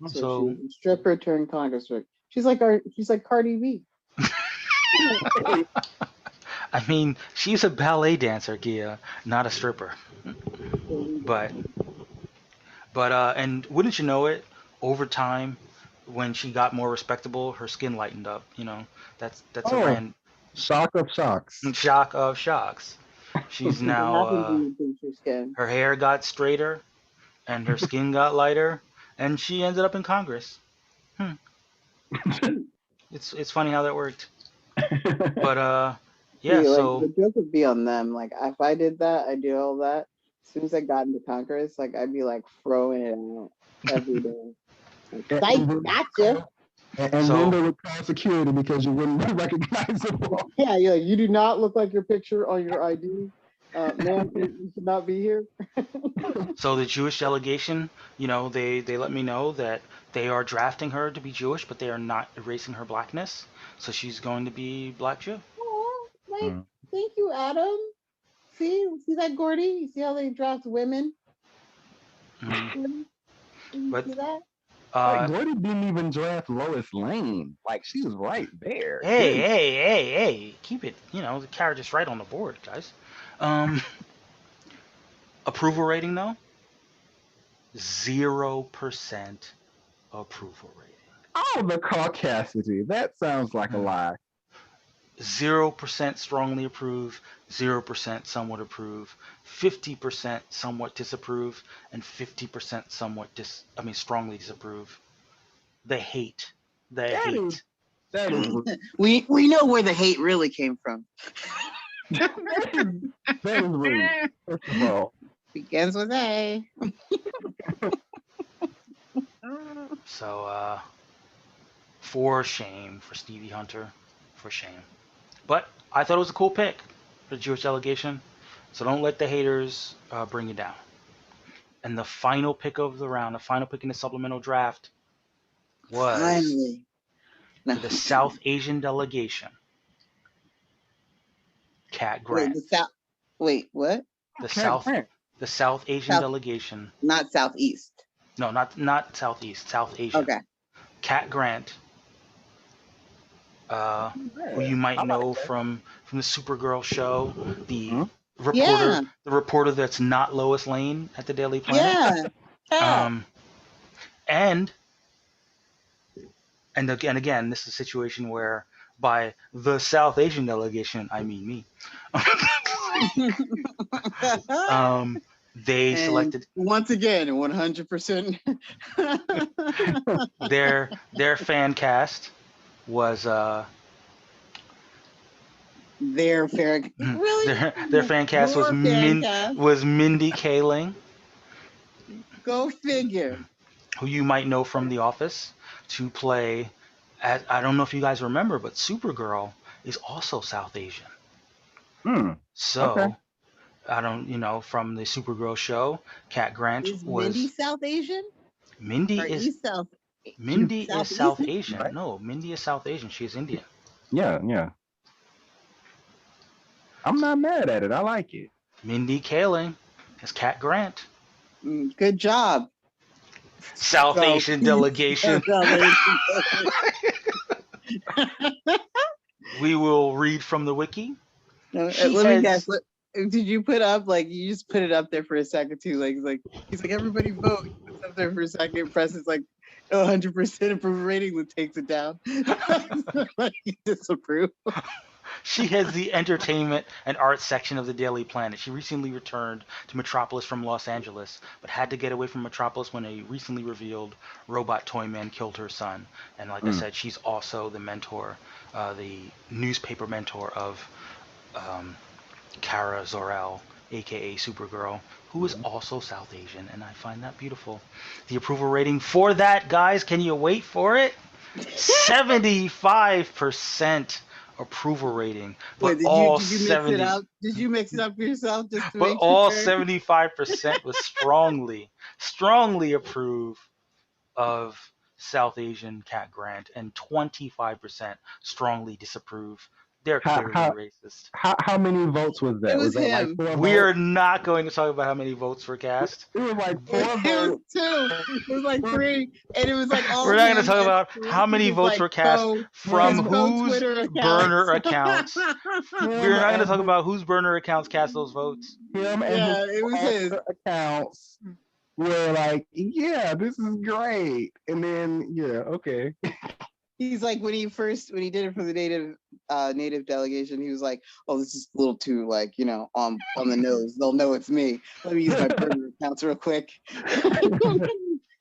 So she So was a stripper turned congresswoman. She's like Cardi B. I mean, she's a ballet dancer, Gia, not a stripper. But and wouldn't you know it, over time, when she got more respectable, her skin lightened up. That's a Oh, shock of shocks. shock of shocks. She's What now happened to your picture skin? her hair got straighter and her skin got lighter, and she ended up in Congress. It's funny how that worked. But yeah. See, like So the joke would be on them. Like if I did that, I do all that. As soon as I got into Congress, like I'd be like throwing it out every day. Like, psych, gotcha. And So- then they would call security because you wouldn't be recognizable. Yeah, you're like, you do not look like your picture on your ID. Ma'am, you should not be here. So the Jewish delegation, they let me know that they are drafting her to be Jewish, but they are not erasing her blackness. So she's going to be Black Jew. Oh, like, thank you, Adam. See that, Gordy? You see how they draft women? Mhm. You But- see that? Like, Gordy didn't even draft Lois Lane. Like, she was right there. Hey, keep it, the carrot is right on the board, guys. Approval rating though, 0% approval rating. Oh, the caucasity. That sounds like a lie. 0% strongly approve, 0% somewhat approve, 50% somewhat disapprove, and 50% somewhat strongly disapprove. The hate. That is rude. We know where the hate really came from. That is rude. First of all, Begins with A. So, for shame for Stevie Hunter, for shame. But I thought it was a cool pick for the Jewish delegation. So don't let the haters bring you down. And the final pick of the round, the final pick in the supplemental draft, was Finally. for the South Asian delegation, Cat Grant. Wait, what? The Cat Grant. The South Asian delegation. Not Southeast. No, not Southeast. South Asia. Okay. Cat Grant, who you might know from the Supergirl show, the reporter that's not Lois Lane at the Daily Planet. Yeah. And again, this is a situation where by the South Asian delegation, I mean me. They And selected once again 100%. their fan cast was their fan really their fan cast was Mindy Kaling, go figure, who you might know from The Office, to play. I don't know if you guys remember, but Supergirl is also South Asian. So. Okay. I don't, from the Supergirl show, Cat Grant is was. Mindy South Asian? Mindy Or is East South. Mindy is South Asian. Right? No, Mindy is South Asian. She's Indian. Yeah. I'm not mad at it. I like it. Mindy Kaling is Cat Grant. Good job. South Asian delegation. We will read from the wiki. No, let me guess. Did you put up, like, you just put it up there for a second too? He's like, everybody vote. He puts it up there for a second, presses like 100% approval rating, then takes it down. Like, you disapprove. She heads the entertainment and arts section of the Daily Planet. She recently returned to Metropolis from Los Angeles, but had to get away from Metropolis when a recently revealed robot toy man killed her son. And like I said, she's also the mentor, the newspaper mentor of Kara Zor-El, aka Supergirl, who is also South Asian, and I find that beautiful. The approval rating for that, guys, can you wait for it? 75% approval rating. But Wait, all did you mix it up? Did you mix it up for yourself just to but make all sure? 75% was strongly approve of South Asian Cat Grant, and 25% strongly disapprove They're How clearly how racist. how many votes was It that? was Was that like him. 4 We are votes? not going to talk about how many votes were cast. It was like It 4 was votes. two. It was like three, and it was like all We're not going to him, talk and about the how rest of many his votes like were cast from his Him, whose Twitter accounts. burner accounts. him We're not going to and talk about whose burner accounts cast those votes. him and his Yeah, it was his. other accounts were like, yeah, this is great. And then okay. He's like when he did it for the native delegation, he was like, "Oh, this is a little too like on the nose. They'll know it's me. Let me use my burner accounts real quick."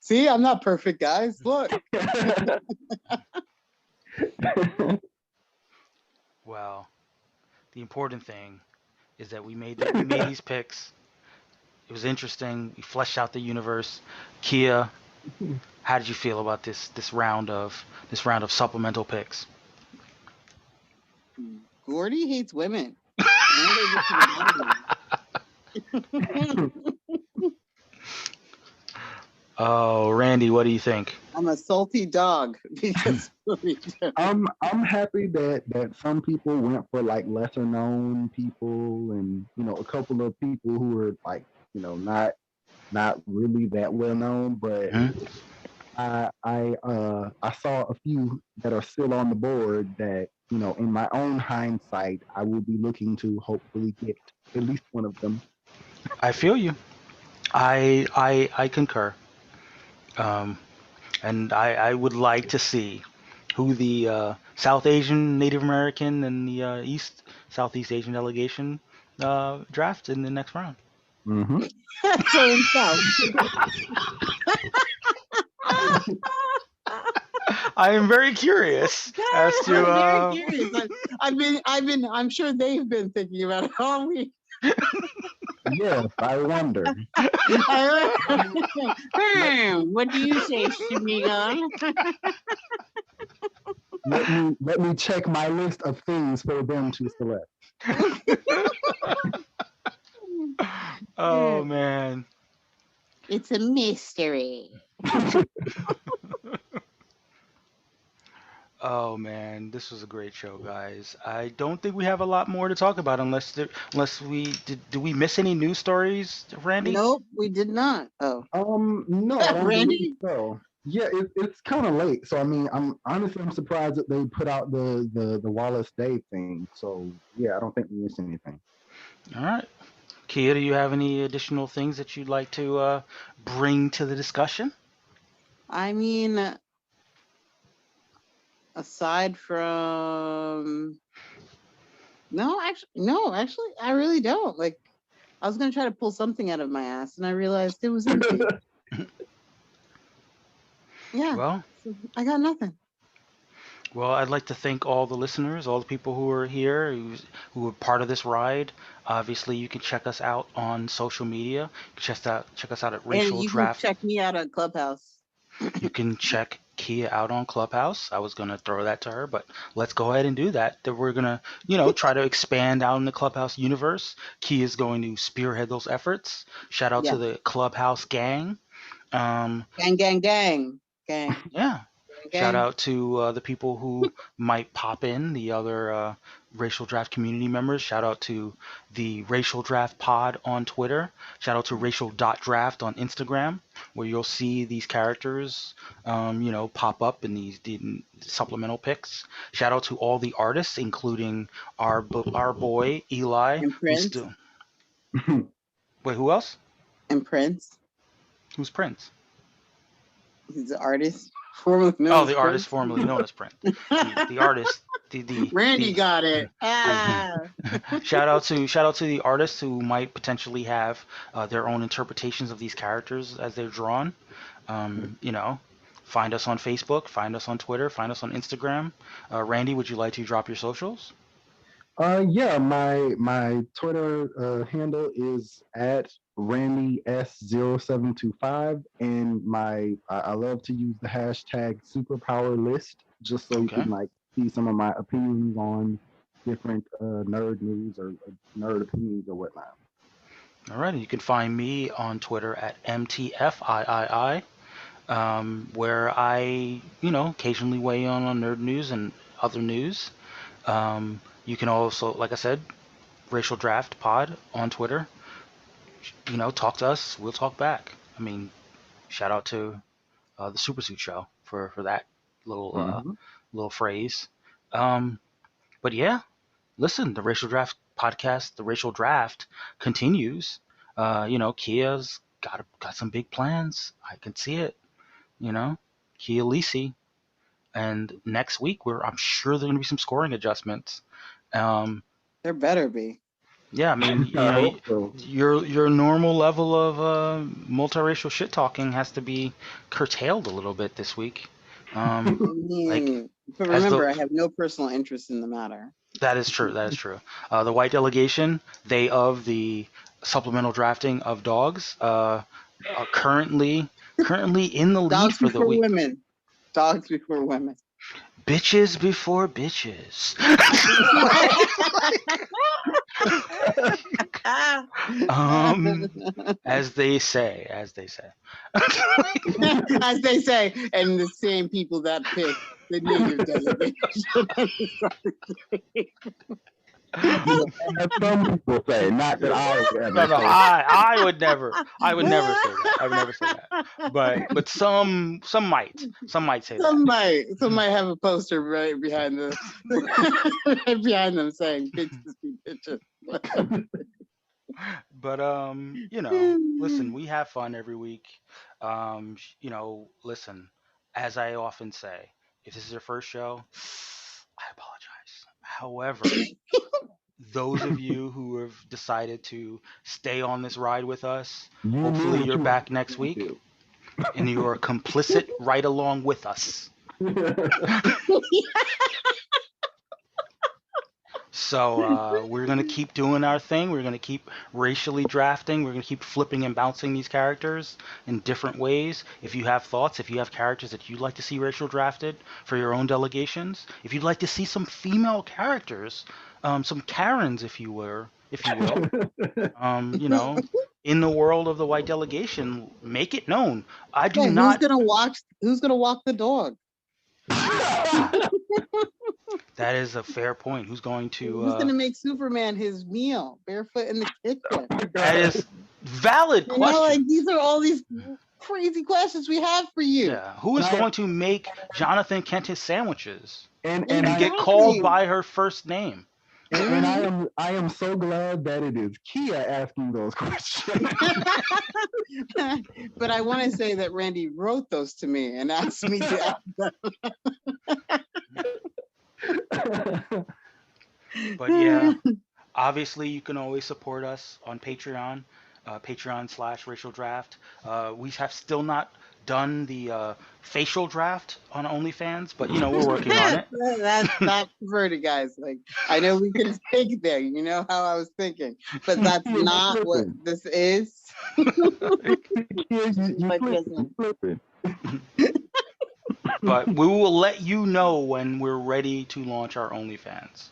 See, I'm not perfect, guys. Look. Well, the important thing is that we made these picks. It was interesting. We fleshed out the universe. Kia, how did you feel about this round of supplemental picks? Gordy hates women. Now they get to the bottom. Oh, Randy, what do you think? I'm a salty dog because I'm happy that some people went for like lesser known people, and a couple of people who were like not really that well known, but Mhm. I saw a few that are still on the board that in my own hindsight I will be looking to hopefully get at least one of them. I feel you. I concur. Um, and I would like to see who the South Asian, Native American, and the Southeast Asian delegation draft in the next round. Mm-hmm. so himself. I am very curious as I'm to. very curious. I'm sure they've been thinking about it all week. Yes, I wonder. What do you say, Shmigal? Let me check my list of things for them to select. Oh man. It's a mystery. Oh man, this was a great show, guys. I don't think we have a lot more to talk about unless we do we miss any news stories, Randy? Nope, we did not. Oh, No, I don't Randy? believe so. Yeah, it's kind of late. So I mean, I'm surprised that they put out the Wallace Day thing. So yeah, I don't think we missed anything. All right. Kia, do you have any additional things that you'd like to bring to the discussion? I mean, aside from no, actually, I really don't. Like, I was gonna try to pull something out of my ass, and I realized it was empty. Yeah, Well, so I got nothing. I'd like to thank all the listeners, all the people who are here, who were part of this ride. Obviously, you can check us out on social media. Check us out at And Racial you can Draft. check me out on Clubhouse. You can check Kia out on Clubhouse. I was gonna throw that to her, but let's go ahead and do that. That we're gonna, try to expand out in the Clubhouse universe. Kia is going to spearhead those efforts. Shout out Yeah, to the Clubhouse gang. Um, gang, gang, gang, gang, yeah. Shout gang. out to the people who might pop in, the other Racial Draft community members. Shout out to the Racial Draft Pod on Twitter. Shout out to Racial.draft on Instagram, where you'll see these characters, pop up in these supplemental picks. Shout out to all the artists, including our boy Eli, And who's Prince, still. Wait, who else? and Prince. Who's Prince? He's an artist, formerly known Oh, as the artist Prince. formerly known as Prince. The artist. Randy got it. Shout out to the artists who might potentially have their own interpretations of these characters as they're drawn. Find us on Facebook, find us on Twitter, find us on Instagram. Randy, would you like to drop your socials? Yeah, my Twitter handle is at Randy S0725, and I love to use the hashtag superpower list just so you Okay. can like see some of my opinions on different nerd news or nerd opinions or whatnot. All right. You can find me on Twitter at MTFIII, where I, occasionally weigh in on nerd news and other news. You can also, like I said, Racial Draft Pod on Twitter. Talk to us. We'll talk back. I mean, shout out to the Super Suit Show for that little Mm-hmm. little phrase. Um, but yeah, listen, the Racial Draft podcast, the Racial Draft continues. Kia's got some big plans. I can see it. Kia Lisi, and next week I'm sure there's gonna be some scoring adjustments. Um, There better be. yeah, I mean, I hope so. your normal level of multiracial shit talking has to be curtailed a little bit this week. Like But as remember, I have no personal interest in the matter. that is true. That is true. The white delegation, they of the supplemental drafting of dogs, are currently in the lead Dogs for the before week. women. Dogs before women. Bitches before bitches. As they say. As they say, and the same people that pick the native delegation. As some people say, not that I would ever No, say. I would never say that. I would never say that. But some might say that. Some might have a poster right behind right behind them saying bitches be bitches. But listen, we have fun every week. Listen, as I often say, if this is your first show, I apologize. However, those of you who have decided to stay on this ride with us, You hopefully knew you're what back you next were week gonna and you are complicit right along with us. do. So we're going to keep doing our thing. We're going to keep racially drafting. We're going to keep flipping and bouncing these characters in different ways. If you have thoughts, if you have characters that you'd like to see racial drafted for your own delegations, if you'd like to see some female characters, some Karens, if you will, in the world of the white delegation, make it known. I do not. Who's gonna walk the dog? That is a fair point. Who's going to? Who's gonna make Superman his meal barefoot in the kitchen? That is valid question. These are all these crazy questions we have for you. Yeah. Who is going to make Jonathan Kent his sandwiches and get called by her first name? And I am so glad that it is Kia asking those questions. But I want to say that Randy wrote those to me and asked me to ask them. But yeah, obviously you can always support us on Patreon, Patreon/Racial Draft. We have still not done the facial draft on OnlyFans, but we're working on it. That's not perverted, guys. Like, I know we can think there. You know how I was thinking, but that's not what this is. But we will let you know when we're ready to launch our OnlyFans.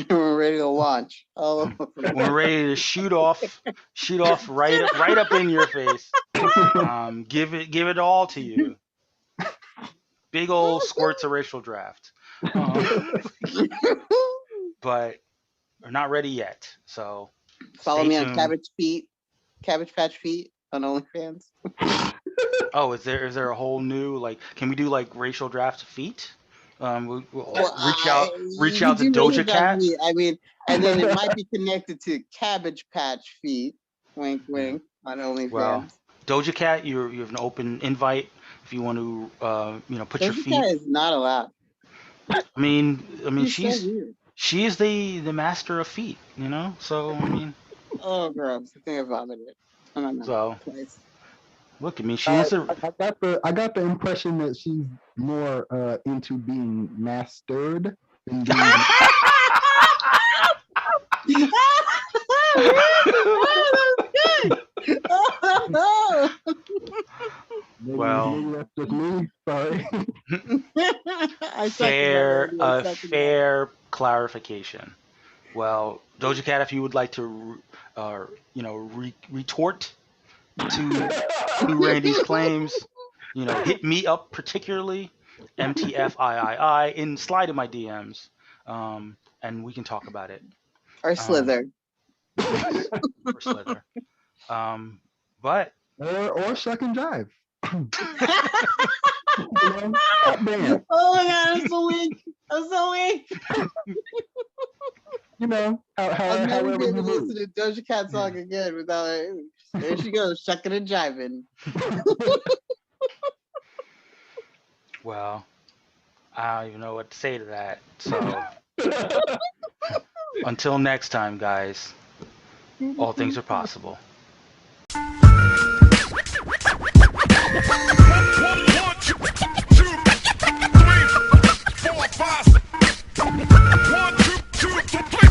We're ready to launch. We're ready to shoot off right up in your face. Give it all to you. Big old squirts of racial draft. But we're not ready yet. So follow me on Cabbage Patch Feet on OnlyFans. Oh, is there a whole new can we do racial draft feet? We'll reach out to Doja Cat. I mean, and then it might be connected to Cabbage Patch Feet. Wink, wink on OnlyFans. Well, Doja Cat, you have an open invite if you want to put your feet. Doja Cat is not allowed. I mean she is the master of feet, So I mean. Oh, gross! I think I vomited. I don't know. So. Look, I mean, she is I got the impression that she's more into being mastered than being. Well, maybe that's just me. Sorry. Fair clarification. Well, Doja Cat, if you would like to, retort to Randy's claims, hit me up particularly, MTFIII, slide in my DMs. and we can talk about it. Or Slither. Or Slither. But or shuck and jive. You know, tap dance. Oh my god, I'm so weak. I'm so weak. You know, I'll never however be you able to move. listen to Doja Cat song again without her. There she goes, shucking and jiving. well, I don't even know what to say to that. So until next time, guys, all things are possible. 1, 2, 3, 4, 5. 1, 2, 3.